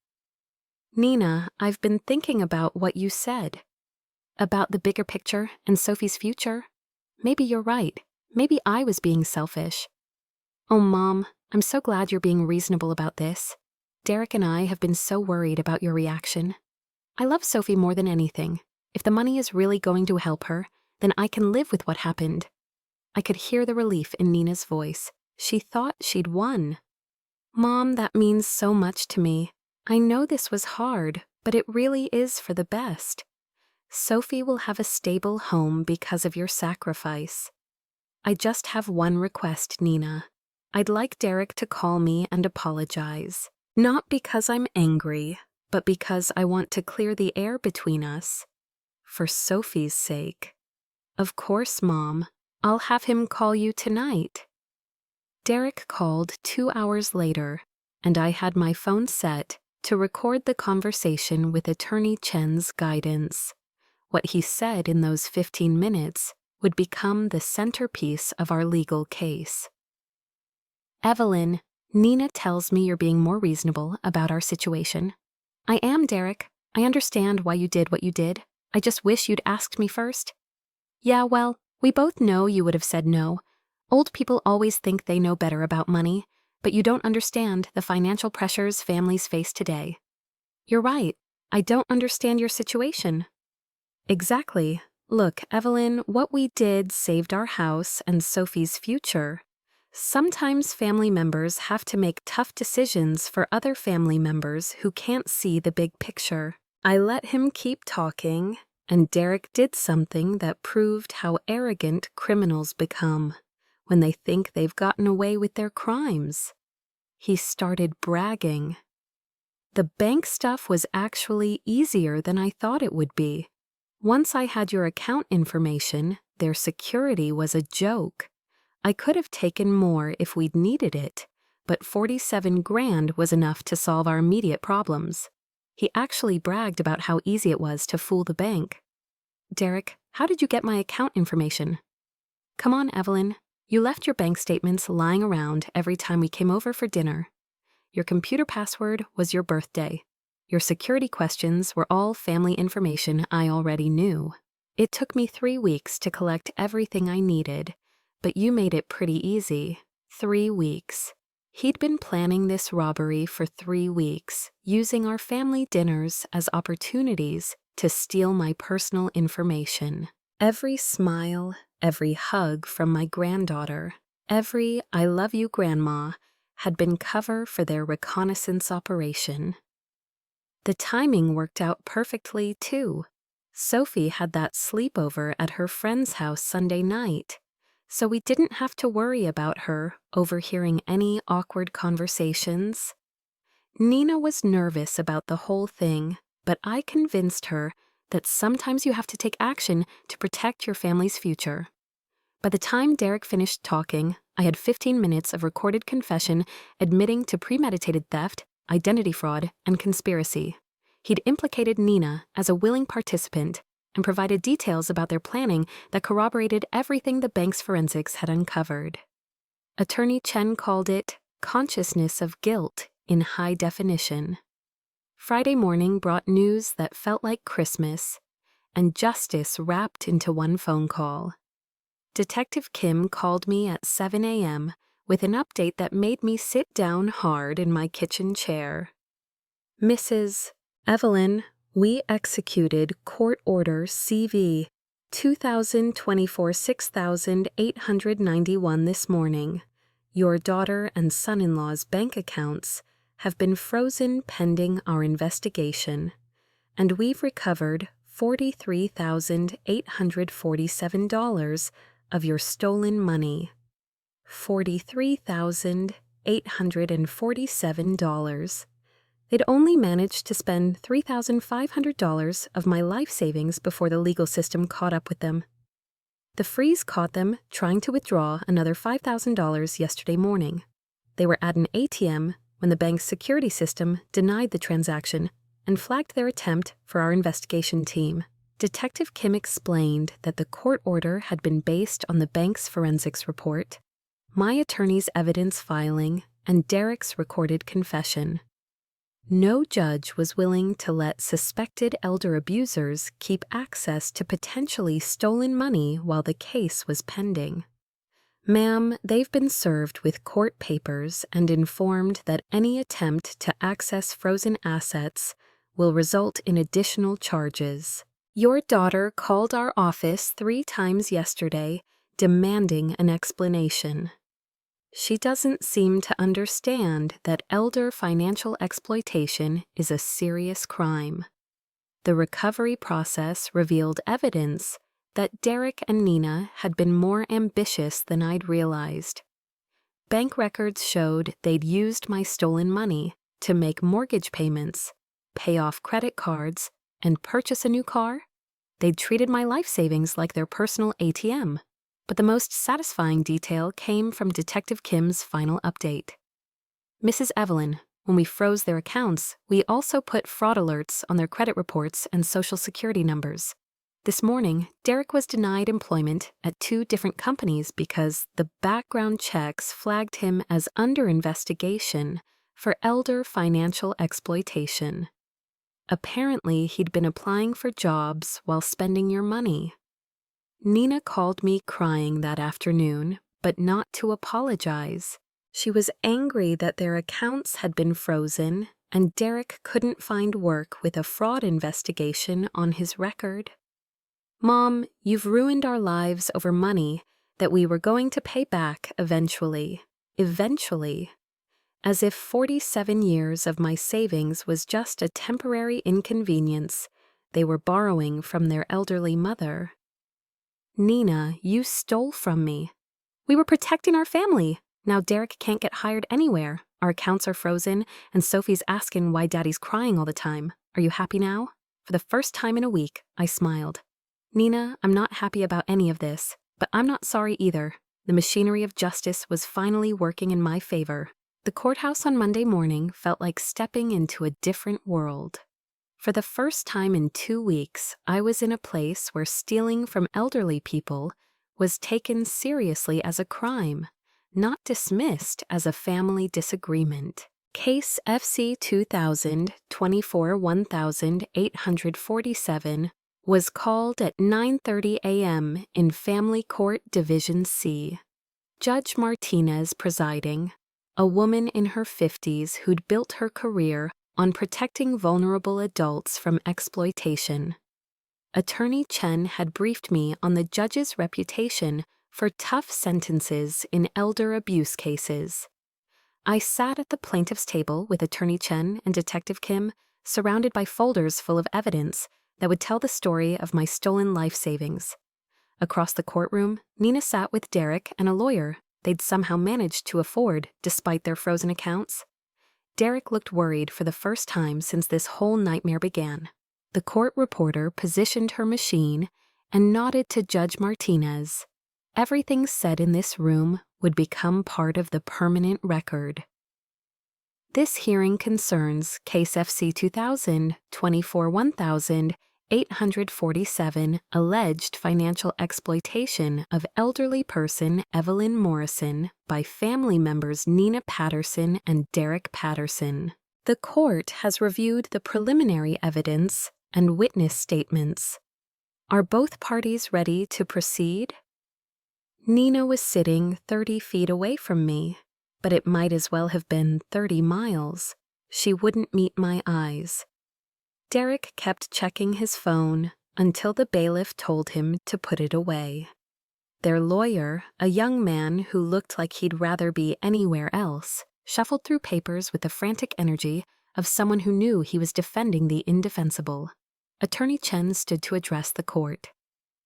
Nina, I've been thinking about what you said. About the bigger picture and Sophie's future. Maybe you're right. Maybe I was being selfish. Oh, Mom, I'm so glad you're being reasonable about this. Derek and I have been so worried about your reaction. I love Sophie more than anything. If the money is really going to help her, then I can live with what happened. I could hear the relief in Nina's voice. She thought she'd won. Mom, that means so much to me. I know this was hard, but it really is for the best. Sophie will have a stable home because of your sacrifice. I just have one request, Nina. I'd like Derek to call me and apologize. Not because I'm angry, but because I want to clear the air between us. For Sophie's sake. Of course, Mom. I'll have him call you tonight. Derek called 2 hours later, and I had my phone set to record the conversation with Attorney Chen's guidance. What he said in those 15 minutes would become the centerpiece of our legal case. Evelyn, Nina tells me you're being more reasonable about our situation. I am, Derek. I understand why you did what you did. I just wish you'd asked me first. Yeah, well, we both know you would have said no. Old people always think they know better about money, but you don't understand the financial pressures families face today. You're right. I don't understand your situation. Exactly. Look, Evelyn, what we did saved our house and Sophie's future. Sometimes family members have to make tough decisions for other family members who can't see the big picture. I let him keep talking, and Derek did something that proved how arrogant criminals become when they think they've gotten away with their crimes. He started bragging. The bank stuff was actually easier than I thought it would be. Once I had your account information, their security was a joke. I could have taken more if we'd needed it, but 47 grand was enough to solve our immediate problems. He actually bragged about how easy it was to fool the bank. Derek, how did you get my account information? Come on, Evelyn. You left your bank statements lying around every time we came over for dinner. Your computer password was your birthday. Your security questions were all family information I already knew. It took me 3 weeks to collect everything I needed, but you made it pretty easy. 3 weeks. He'd been planning this robbery for 3 weeks, using our family dinners as opportunities to steal my personal information. Every smile, every hug from my granddaughter, every "I love you, Grandma," had been cover for their reconnaissance operation. The timing worked out perfectly, too. Sophie had that sleepover at her friend's house Sunday night, so we didn't have to worry about her overhearing any awkward conversations. Nina was nervous about the whole thing, but I convinced her that sometimes you have to take action to protect your family's future. By the time Derek finished talking, I had 15 minutes of recorded confession admitting to premeditated theft, identity fraud, and conspiracy. He'd implicated Nina as a willing participant and provided details about their planning that corroborated everything the bank's forensics had uncovered. Attorney Chen called it consciousness of guilt in high definition. Friday morning brought news that felt like Christmas, and justice wrapped into one phone call. Detective Kim called me at 7 a.m. with an update that made me sit down hard in my kitchen chair. Mrs. Evelyn, we executed Court Order CV 2024-6891 this morning. Your daughter and son-in-law's bank accounts have been frozen pending our investigation, and we've recovered $43,847 of your stolen money. $43,847. They'd only managed to spend $3,500 of my life savings before the legal system caught up with them. The freeze caught them trying to withdraw another $5,000 yesterday morning. They were at an ATM when the bank's security system denied the transaction and flagged their attempt for our investigation team. Detective Kim explained that the court order had been based on the bank's forensics report, my attorney's evidence filing, and Derek's recorded confession. No judge was willing to let suspected elder abusers keep access to potentially stolen money while the case was pending. Ma'am, they've been served with court papers and informed that any attempt to access frozen assets will result in additional charges. Your daughter called our office 3 times yesterday, demanding an explanation. She doesn't seem to understand that elder financial exploitation is a serious crime. The recovery process revealed evidence that Derek and Nina had been more ambitious than I'd realized. Bank records showed they'd used my stolen money to make mortgage payments, pay off credit cards, and purchase a new car. They'd treated my life savings like their personal ATM. But the most satisfying detail came from Detective Kim's final update. Mrs. Evelyn, when we froze their accounts, we also put fraud alerts on their credit reports and social security numbers. This morning, Derek was denied employment at 2 different companies because the background checks flagged him as under investigation for elder financial exploitation. Apparently, he'd been applying for jobs while spending your money. Nina called me crying that afternoon, but not to apologize. She was angry that their accounts had been frozen and Derek couldn't find work with a fraud investigation on his record. Mom, you've ruined our lives over money that we were going to pay back eventually. Eventually. As if 47 years of my savings was just a temporary inconvenience they were borrowing from their elderly mother. Nina, you stole from me. We were protecting our family. Now Derek can't get hired anywhere. Our accounts are frozen, and Sophie's asking why Daddy's crying all the time. Are you happy now? For the first time in a week, I smiled. Nina, I'm not happy about any of this, but I'm not sorry either. The machinery of justice was finally working in my favor. The courthouse on Monday morning felt like stepping into a different world. For the first time in 2 weeks, I was in a place where stealing from elderly people was taken seriously as a crime, not dismissed as a family disagreement. Case FC 2000-24-1847 was called at 9:30 a.m. in Family Court Division C. Judge Martinez presiding, a woman in her 50s who'd built her career on protecting vulnerable adults from exploitation. Attorney Chen had briefed me on the judge's reputation for tough sentences in elder abuse cases. I sat at the plaintiff's table with Attorney Chen and Detective Kim, surrounded by folders full of evidence that would tell the story of my stolen life savings. Across the courtroom, Nina sat with Derek and a lawyer they'd somehow managed to afford despite their frozen accounts. Derek looked worried for the first time since this whole nightmare began. The court reporter positioned her machine and nodded to Judge Martinez. Everything said in this room would become part of the permanent record. This hearing concerns Case FC 2000-24-1847 alleged financial exploitation of elderly person Evelyn Morrison by family members Nina Patterson and Derek Patterson. The court has reviewed the preliminary evidence and witness statements. Are both parties ready to proceed? Nina was sitting 30 feet away from me, but it might as well have been 30 miles. She wouldn't meet my eyes. Derek kept checking his phone until the bailiff told him to put it away. Their lawyer, a young man who looked like he'd rather be anywhere else, shuffled through papers with the frantic energy of someone who knew he was defending the indefensible. Attorney Chen stood to address the court.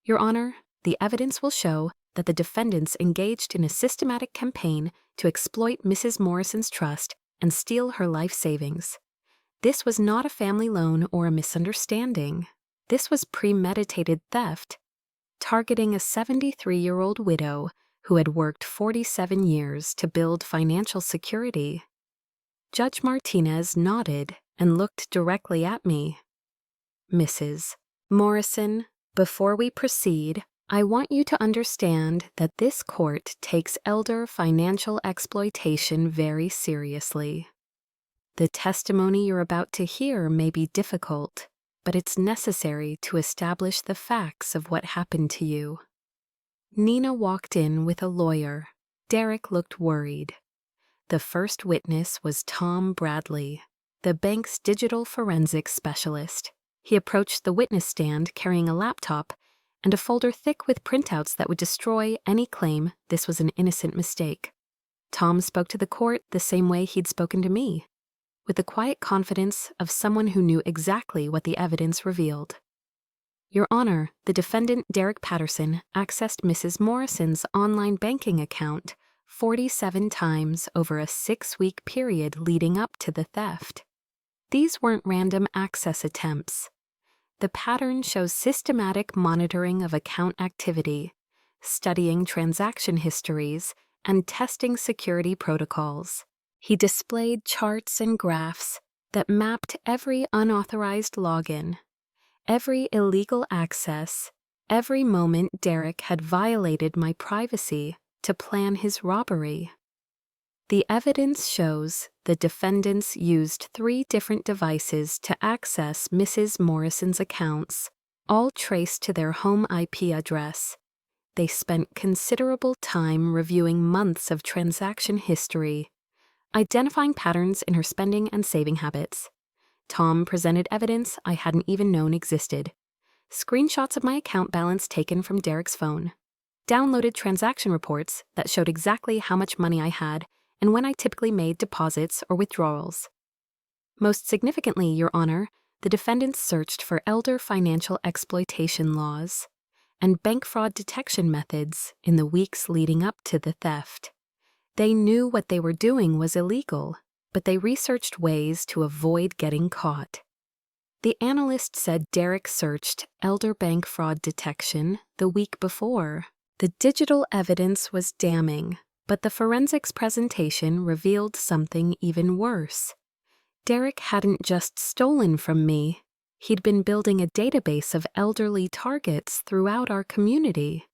Your Honor, the evidence will show that the defendants engaged in a systematic campaign to exploit Mrs. Morrison's trust and steal her life savings. This was not a family loan or a misunderstanding. This was premeditated theft, targeting a 73-year-old widow who had worked 47 years to build financial security. Judge Martinez nodded and looked directly at me. Mrs. Morrison, before we proceed, I want you to understand that this court takes elder financial exploitation very seriously. The testimony you're about to hear may be difficult, but it's necessary to establish the facts of what happened to you. Nina walked in with a lawyer. Derek looked worried. The first witness was Tom Bradley, the bank's digital forensics specialist. He approached the witness stand carrying a laptop and a folder thick with printouts that would destroy any claim this was an innocent mistake. Tom spoke to the court the same way he'd spoken to me, with the quiet confidence of someone who knew exactly what the evidence revealed. Your Honor, the defendant Derek Patterson accessed Mrs. Morrison's online banking account 47 times over a 6-week period leading up to the theft. These weren't random access attempts. The pattern shows systematic monitoring of account activity, studying transaction histories, and testing security protocols. He displayed charts and graphs that mapped every unauthorized login, every illegal access, every moment Derek had violated my privacy to plan his robbery. The evidence shows the defendants used 3 different devices to access Mrs. Morrison's accounts, all traced to their home IP address. They spent considerable time reviewing months of transaction history, identifying patterns in her spending and saving habits. Tom presented evidence I hadn't even known existed. Screenshots of my account balance taken from Derek's phone. Downloaded transaction reports that showed exactly how much money I had and when I typically made deposits or withdrawals. Most significantly, Your Honor, the defendants searched for elder financial exploitation laws and bank fraud detection methods in the weeks leading up to the theft. They knew what they were doing was illegal, but they researched ways to avoid getting caught. The analyst said Derek searched elder bank fraud detection the week before. The digital evidence was damning, but the forensics presentation revealed something even worse. Derek hadn't just stolen from me. He'd been building a database of elderly targets throughout our community.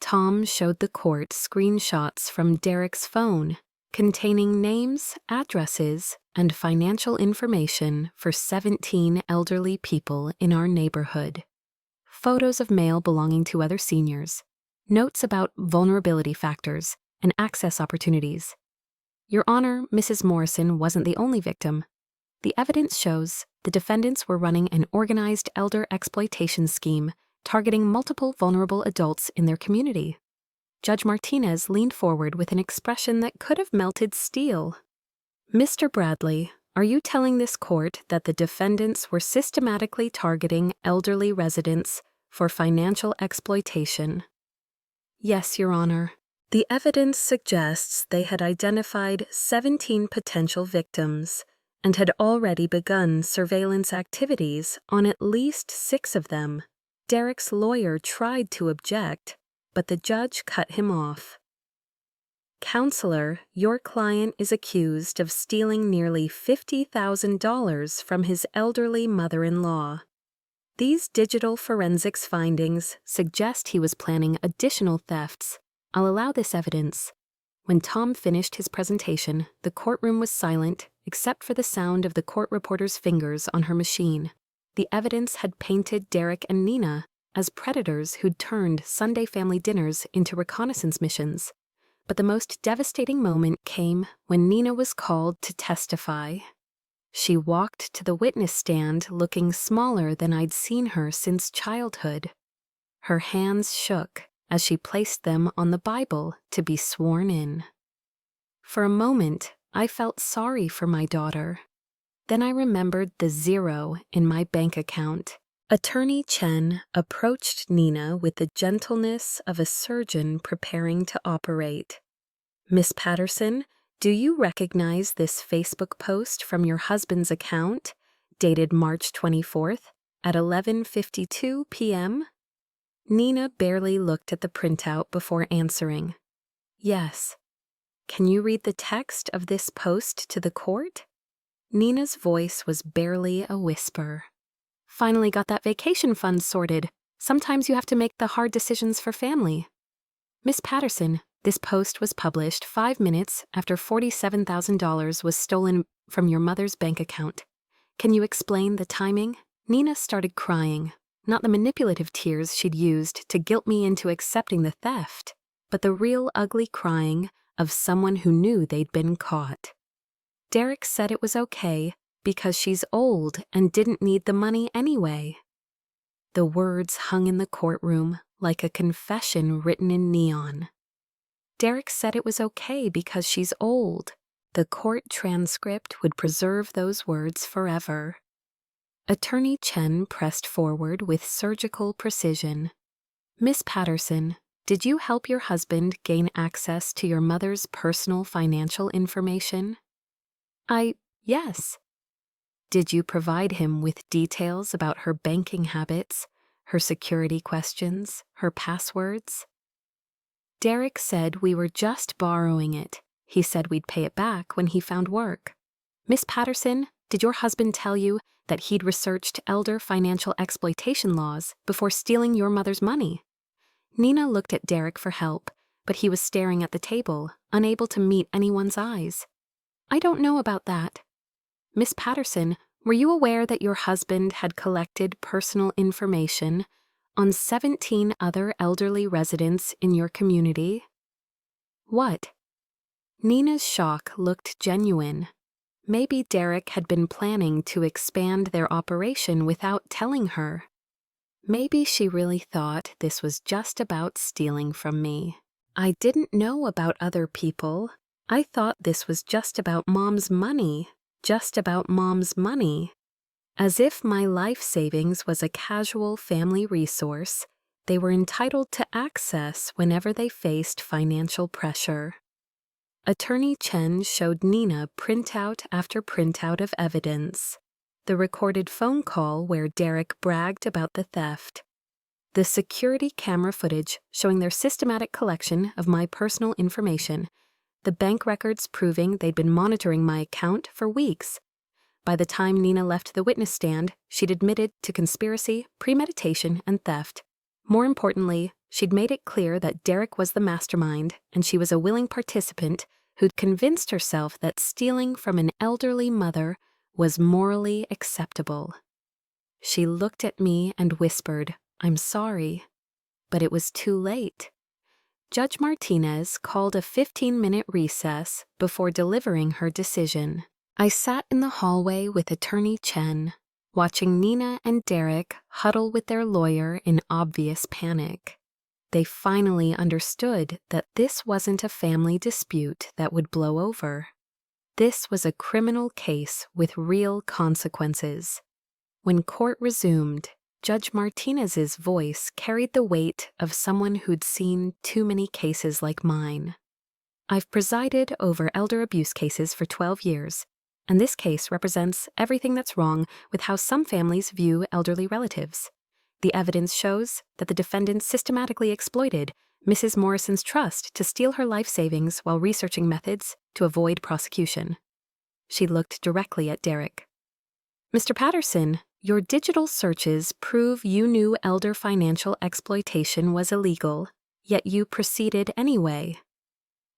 Tom showed the court screenshots from Derek's phone containing names, addresses, and financial information for 17 elderly people in our neighborhood. Photos of mail belonging to other seniors, notes about vulnerability factors, and access opportunities. Your Honor, Mrs. Morrison wasn't the only victim. The evidence shows the defendants were running an organized elder exploitation scheme targeting multiple vulnerable adults in their community. Judge Martinez leaned forward with an expression that could have melted steel. Mr. Bradley, Are you telling this court that the defendants were systematically targeting elderly residents for financial exploitation? Yes, Your Honor. The evidence suggests they had identified 17 potential victims and had already begun surveillance activities on at least 6 of them. Derek's lawyer tried to object, but the judge cut him off. Counselor, your client is accused of stealing nearly $50,000 from his elderly mother-in-law. These digital forensics findings suggest he was planning additional thefts. I'll allow this evidence. When Tom finished his presentation, the courtroom was silent except for the sound of the court reporter's fingers on her machine. The evidence had painted Derek and Nina as predators who'd turned Sunday family dinners into reconnaissance missions. But the most devastating moment came when Nina was called to testify. She walked to the witness stand looking smaller than I'd seen her since childhood. Her hands shook as she placed them on the Bible to be sworn in. For a moment, I felt sorry for my daughter. Then I remembered the 0 in my bank account. Attorney Chen approached Nina with the gentleness of a surgeon preparing to operate. Miss Patterson, do you recognize this Facebook post from your husband's account, dated March 24th at 11:52 p.m.? Nina barely looked at the printout before answering. Yes. Can you read the text of this post to the court? Nina's voice was barely a whisper. Finally got that vacation fund sorted. Sometimes you have to make the hard decisions for family. Miss Patterson, this post was published 5 minutes after $47,000 was stolen from your mother's bank account. Can you explain the timing? Nina started crying, not the manipulative tears she'd used to guilt me into accepting the theft, but the real ugly crying of someone who knew they'd been caught. Derek said it was okay because she's old and didn't need the money anyway. The words hung in the courtroom like a confession written in neon. Derek said it was okay because she's old. The court transcript would preserve those words forever. Attorney Chen pressed forward with surgical precision. Miss Patterson, did you help your husband gain access to your mother's personal financial information? Yes. Did you provide him with details about her banking habits, her security questions, her passwords? Derek said we were just borrowing it. He said we'd pay it back when he found work. Miss Patterson, did your husband tell you that he'd researched elder financial exploitation laws before stealing your mother's money? Nina looked at Derek for help, but he was staring at the table, unable to meet anyone's eyes. I don't know about that. Miss Patterson, were you aware that your husband had collected personal information on 17 other elderly residents in your community? What? Nina's shock looked genuine. Maybe Derek had been planning to expand their operation without telling her. Maybe she really thought this was just about stealing from me. I didn't know about other people. I thought this was just about Mom's money. Just about Mom's money. As if my life savings was a casual family resource they were entitled to access whenever they faced financial pressure. Attorney Chen showed Nina printout after printout of evidence. The recorded phone call where Derek bragged about the theft. The security camera footage showing their systematic collection of my personal information. The bank records proving they'd been monitoring my account for weeks. By the time Nina left the witness stand, she'd admitted to conspiracy, premeditation, and theft. More importantly, she'd made it clear that Derek was the mastermind, and she was a willing participant who'd convinced herself that stealing from an elderly mother was morally acceptable. She looked at me and whispered, "I'm sorry." But it was too late. Judge Martinez called a 15-minute recess before delivering her decision. I sat in the hallway with Attorney Chen, watching Nina and Derek huddle with their lawyer in obvious panic. They finally understood that this wasn't a family dispute that would blow over. This was a criminal case with real consequences. When court resumed, Judge Martinez's voice carried the weight of someone who'd seen too many cases like mine. I've presided over elder abuse cases for 12 years, and this case represents everything that's wrong with how some families view elderly relatives. The evidence shows that the defendant systematically exploited Mrs. Morrison's trust to steal her life savings while researching methods to avoid prosecution. She looked directly at Derek. Mr. Patterson, your digital searches prove you knew elder financial exploitation was illegal, yet you proceeded anyway.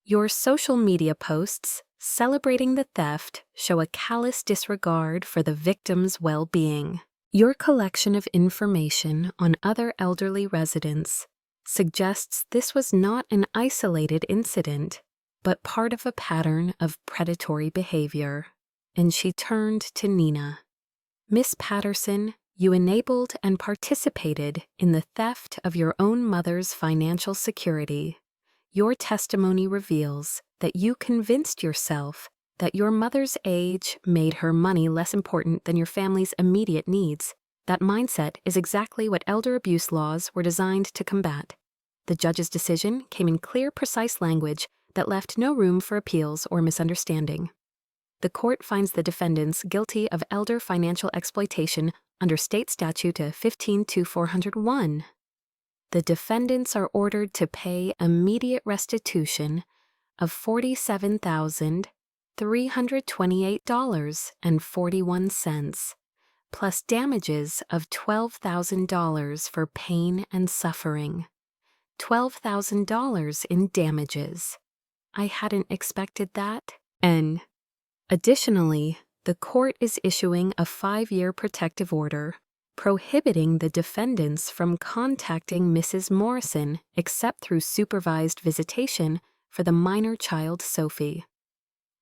Your social media posts celebrating the theft show a callous disregard for the victim's well-being. Your collection of information on other elderly residents suggests this was not an isolated incident, but part of a pattern of predatory behavior. And she turned to Nina. Miss Patterson, you enabled and participated in the theft of your own mother's financial security. Your testimony reveals that you convinced yourself that your mother's age made her money less important than your family's immediate needs. That mindset is exactly what elder abuse laws were designed to combat. The judge's decision came in clear, precise language that left no room for appeals or misunderstanding. The court finds the defendants guilty of elder financial exploitation under State Statute 15-401. The defendants are ordered to pay immediate restitution of $47,328.41, plus damages of $12,000 for pain and suffering. $12,000 in damages. I hadn't expected that. And additionally, the court is issuing a 5-year protective order prohibiting the defendants from contacting Mrs. Morrison except through supervised visitation for the minor child Sophie.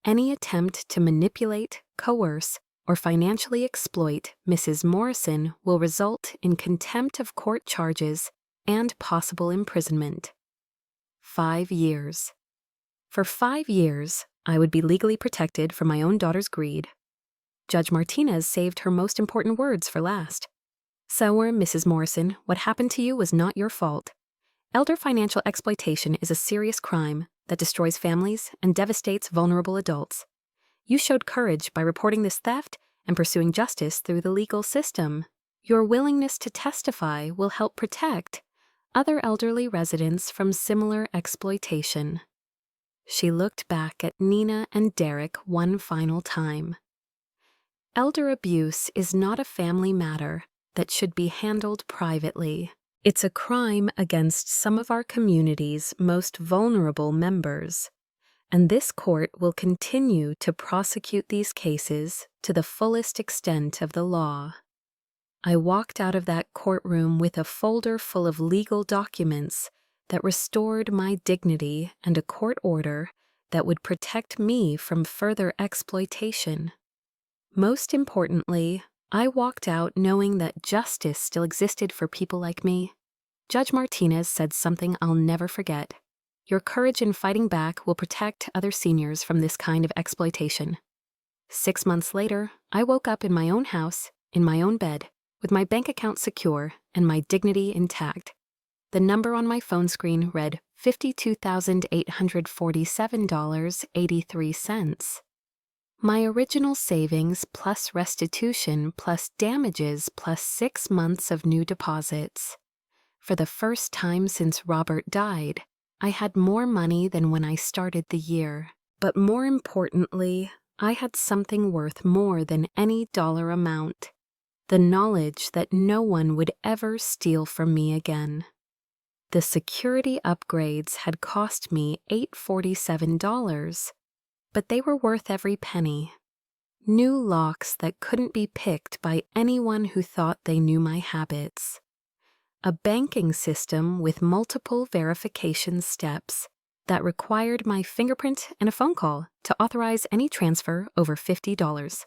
Any attempt to manipulate, coerce, or financially exploit Mrs. Morrison will result in contempt of court charges and possible imprisonment. 5 years. For 5 years, I would be legally protected from my own daughter's greed. Judge Martinez saved her most important words for last. So, Mrs. Morrison, what happened to you was not your fault. Elder financial exploitation is a serious crime that destroys families and devastates vulnerable adults. You showed courage by reporting this theft and pursuing justice through the legal system. Your willingness to testify will help protect other elderly residents from similar exploitation. She looked back at Nina and Derek one final time. Elder abuse is not a family matter that should be handled privately. It's a crime against some of our community's most vulnerable members, and this court will continue to prosecute these cases to the fullest extent of the law. I walked out of that courtroom with a folder full of legal documents that restored my dignity and a court order that would protect me from further exploitation. Most importantly, I walked out knowing that justice still existed for people like me. Judge Martinez said something I'll never forget. Your courage in fighting back will protect other seniors from this kind of exploitation. 6 months later, I woke up in my own house, in my own bed, with my bank account secure and my dignity intact. The number on my phone screen read $52,847.83. My original savings plus restitution plus damages plus 6 months of new deposits. For the first time since Robert died, I had more money than when I started the year. But more importantly, I had something worth more than any dollar amount. The knowledge that no one would ever steal from me again. The security upgrades had cost me $847. But they were worth every penny. New locks that couldn't be picked by anyone who thought they knew my habits. A banking system with multiple verification steps that required my fingerprint and a phone call to authorize any transfer over $50.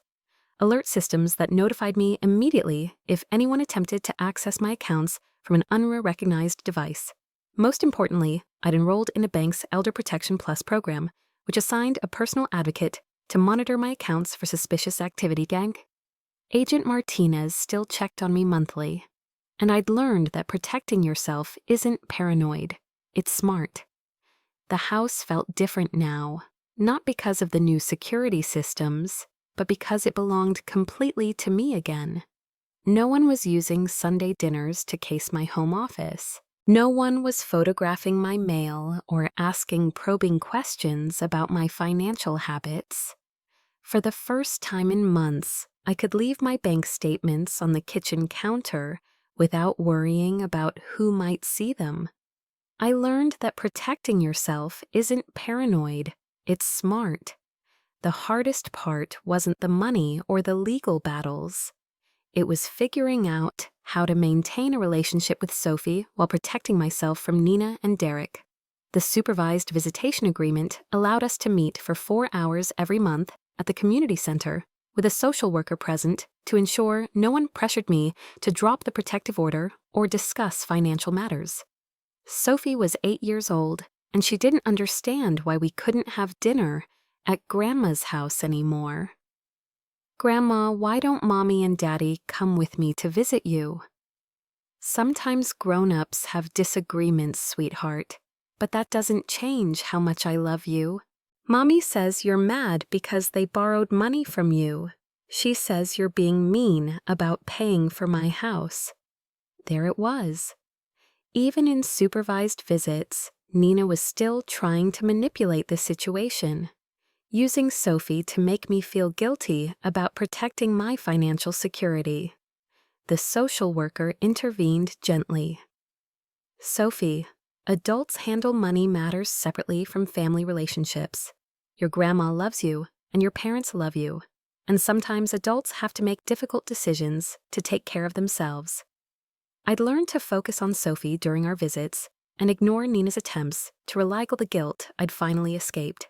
Alert systems that notified me immediately if anyone attempted to access my accounts from an unrecognized device. Most importantly, I'd enrolled in a bank's Elder Protection Plus program, which assigned a personal advocate to monitor my accounts for suspicious activity. Agent Martinez still checked on me monthly, and I'd learned that protecting yourself isn't paranoid, it's smart. The house felt different now, not because of the new security systems, but because it belonged completely to me again. No one was using Sunday dinners to case my home office. No one was photographing my mail or asking probing questions about my financial habits. For the first time in months, I could leave my bank statements on the kitchen counter without worrying about who might see them. I learned that protecting yourself isn't paranoid, it's smart. The hardest part wasn't the money or the legal battles. It was figuring out how to maintain a relationship with Sophie while protecting myself from Nina and Derek. The supervised visitation agreement allowed us to meet for 4 hours every month at the community center with a social worker present to ensure no one pressured me to drop the protective order or discuss financial matters. Sophie was 8 years old, and she didn't understand why we couldn't have dinner at Grandma's house anymore. "Grandma, why don't Mommy and Daddy come with me to visit you?" "Sometimes grown-ups have disagreements, sweetheart, but that doesn't change how much I love you. Mommy says you're mad because they borrowed money from you. She says you're being mean about paying for my house." There it was. Even in supervised visits, Nina was still trying to manipulate the situation, using Sophie to make me feel guilty about protecting my financial security. The social worker intervened gently. "Sophie, adults handle money matters separately from family relationships. Your grandma loves you, and your parents love you, and sometimes adults have to make difficult decisions to take care of themselves." I'd learned to focus on Sophie during our visits and ignore Nina's attempts to recycle the guilt I'd finally escaped.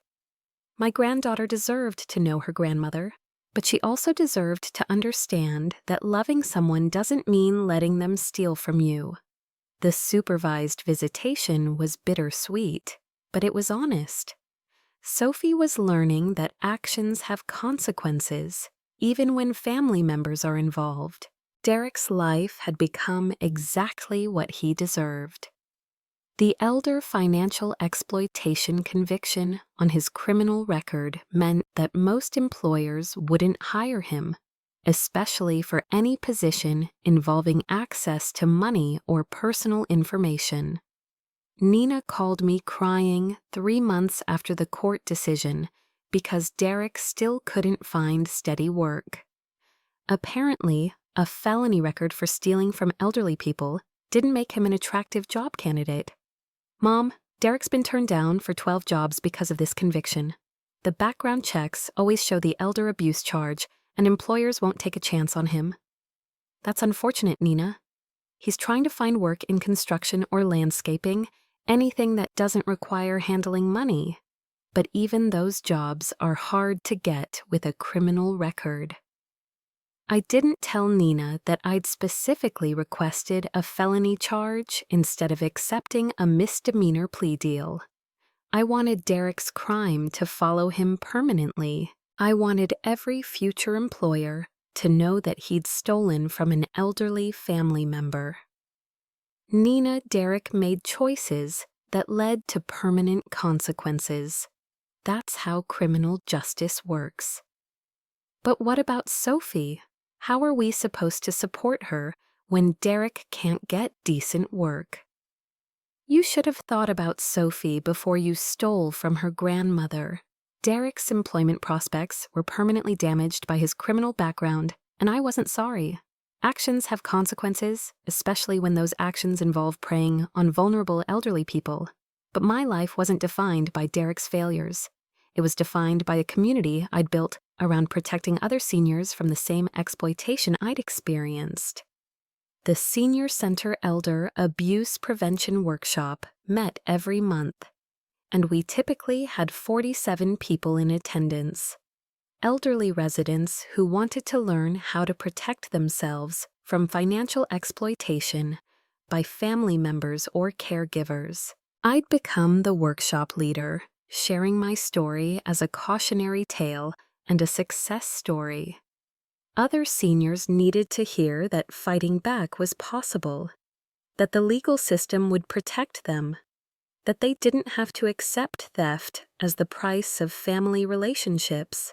My granddaughter deserved to know her grandmother, but she also deserved to understand that loving someone doesn't mean letting them steal from you. The supervised visitation was bittersweet, but it was honest. Sophie was learning that actions have consequences, even when family members are involved. Derek's life had become exactly what he deserved. The elder financial exploitation conviction on his criminal record meant that most employers wouldn't hire him, especially for any position involving access to money or personal information. Nina called me crying 3 months after the court decision because Derek still couldn't find steady work. Apparently, a felony record for stealing from elderly people didn't make him an attractive job candidate. "Mom, Derek's been turned down for 12 jobs because of this conviction. The background checks always show the elder abuse charge, and employers won't take a chance on him." "That's unfortunate, Nina. He's trying to find work in construction or landscaping, anything that doesn't require handling money. But even those jobs are hard to get with a criminal record." I didn't tell Nina that I'd specifically requested a felony charge instead of accepting a misdemeanor plea deal. I wanted Derek's crime to follow him permanently. I wanted every future employer to know that he'd stolen from an elderly family member. Derek made choices that led to permanent consequences. That's how criminal justice works. But what about Sophie? How are we supposed to support her when Derek can't get decent work? You should have thought about Sophie before you stole from her grandmother. Derek's employment prospects were permanently damaged by his criminal background, and I wasn't sorry. Actions have consequences, especially when those actions involve preying on vulnerable elderly people. But my life wasn't defined by Derek's failures. It was defined by a community I'd built around protecting other seniors from the same exploitation I'd experienced. The Senior Center Elder Abuse Prevention Workshop met every month, and we typically had 47 people in attendance. Elderly residents who wanted to learn how to protect themselves from financial exploitation by family members or caregivers. I'd become the workshop leader, sharing my story as a cautionary tale and a success story. Other seniors needed to hear that fighting back was possible, that the legal system would protect them, that they didn't have to accept theft as the price of family relationships.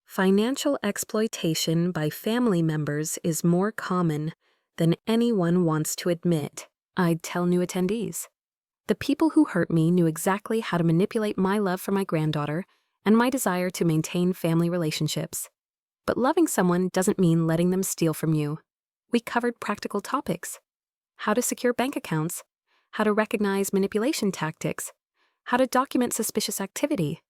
Financial exploitation by family members is more common than anyone wants to admit, I'd tell new attendees. The people who hurt me knew exactly how to manipulate my love for my granddaughter and my desire to maintain family relationships. But loving someone doesn't mean letting them steal from you. We covered practical topics: how to secure bank accounts, how to recognize manipulation tactics, how to document suspicious activity,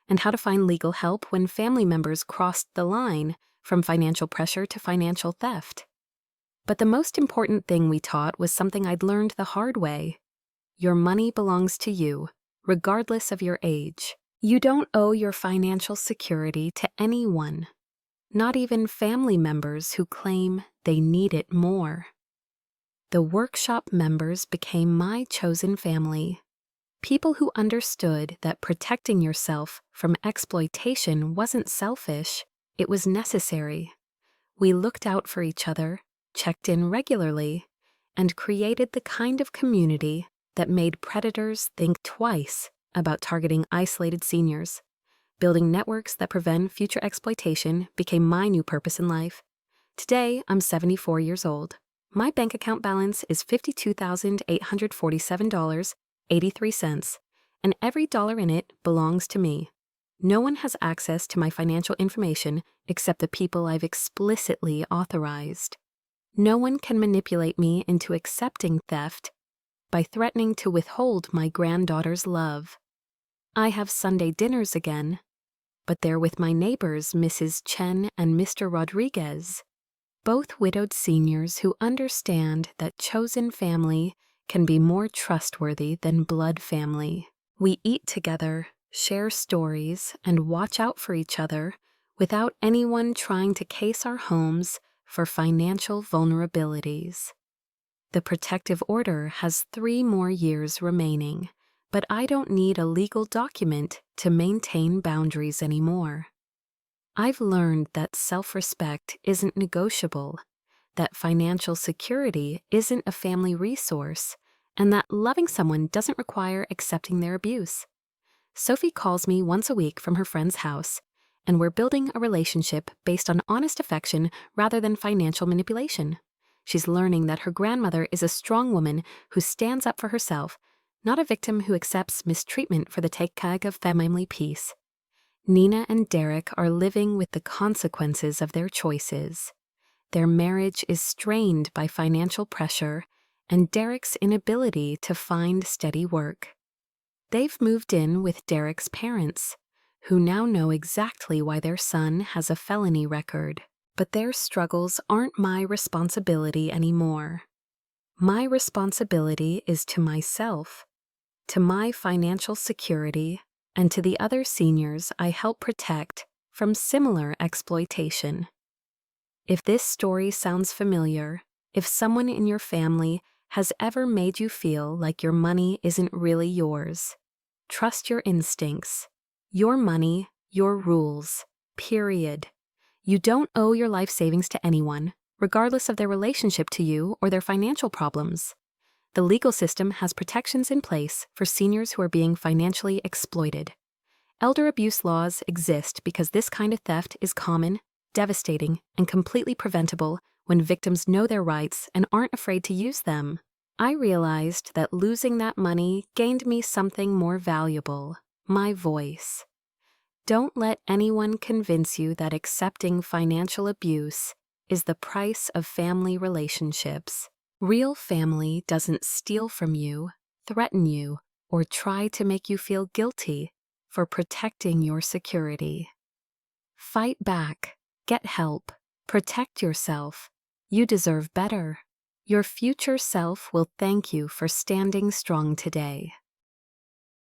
and how to find legal help when family members crossed the line from financial pressure to financial theft. But the most important thing we taught was something I'd learned the hard way. Your money belongs to you, regardless of your age. You don't owe your financial security to anyone, not even family members who claim they need it more. The workshop members became my chosen family. People who understood that protecting yourself from exploitation wasn't selfish, it was necessary. We looked out for each other, checked in regularly, and created the kind of community that made predators think twice about targeting isolated seniors. Building networks that prevent future exploitation became my new purpose in life. Today, I'm 74 years old. My bank account balance is $52,847.83, and every dollar in it belongs to me. No one has access to my financial information except the people I've explicitly authorized. No one can manipulate me into accepting theft by threatening to withhold my granddaughter's love. I have Sunday dinners again, but they're with my neighbors, Mrs. Chen and Mr. Rodriguez, both widowed seniors who understand that chosen family can be more trustworthy than blood family. We eat together, share stories, and watch out for each other without anyone trying to case our homes for financial vulnerabilities. The protective order has 3 more years remaining, but I don't need a legal document to maintain boundaries anymore. I've learned that self-respect isn't negotiable, that financial security isn't a family resource, and that loving someone doesn't require accepting their abuse. Sophie calls me once a week from her friend's house, and we're building a relationship based on honest affection rather than financial manipulation. She's learning that her grandmother is a strong woman who stands up for herself, not a victim who accepts mistreatment for the sake of family peace. Nina and Derek are living with the consequences of their choices. Their marriage is strained by financial pressure and Derek's inability to find steady work. They've moved in with Derek's parents, who now know exactly why their son has a felony record. But their struggles aren't my responsibility anymore. My responsibility is to myself, to my financial security, and to the other seniors I help protect from similar exploitation. If this story sounds familiar, if someone in your family has ever made you feel like your money isn't really yours, trust your instincts. Your money, your rules, period. You don't owe your life savings to anyone, regardless of their relationship to you or their financial problems. The legal system has protections in place for seniors who are being financially exploited. Elder abuse laws exist because this kind of theft is common, devastating, and completely preventable when victims know their rights and aren't afraid to use them. I realized that losing that money gained me something more valuable: my voice. Don't let anyone convince you that accepting financial abuse is the price of family relationships. Real family doesn't steal from you, threaten you, or try to make you feel guilty for protecting your security. Fight back, get help, protect yourself. You deserve better. Your future self will thank you for standing strong today.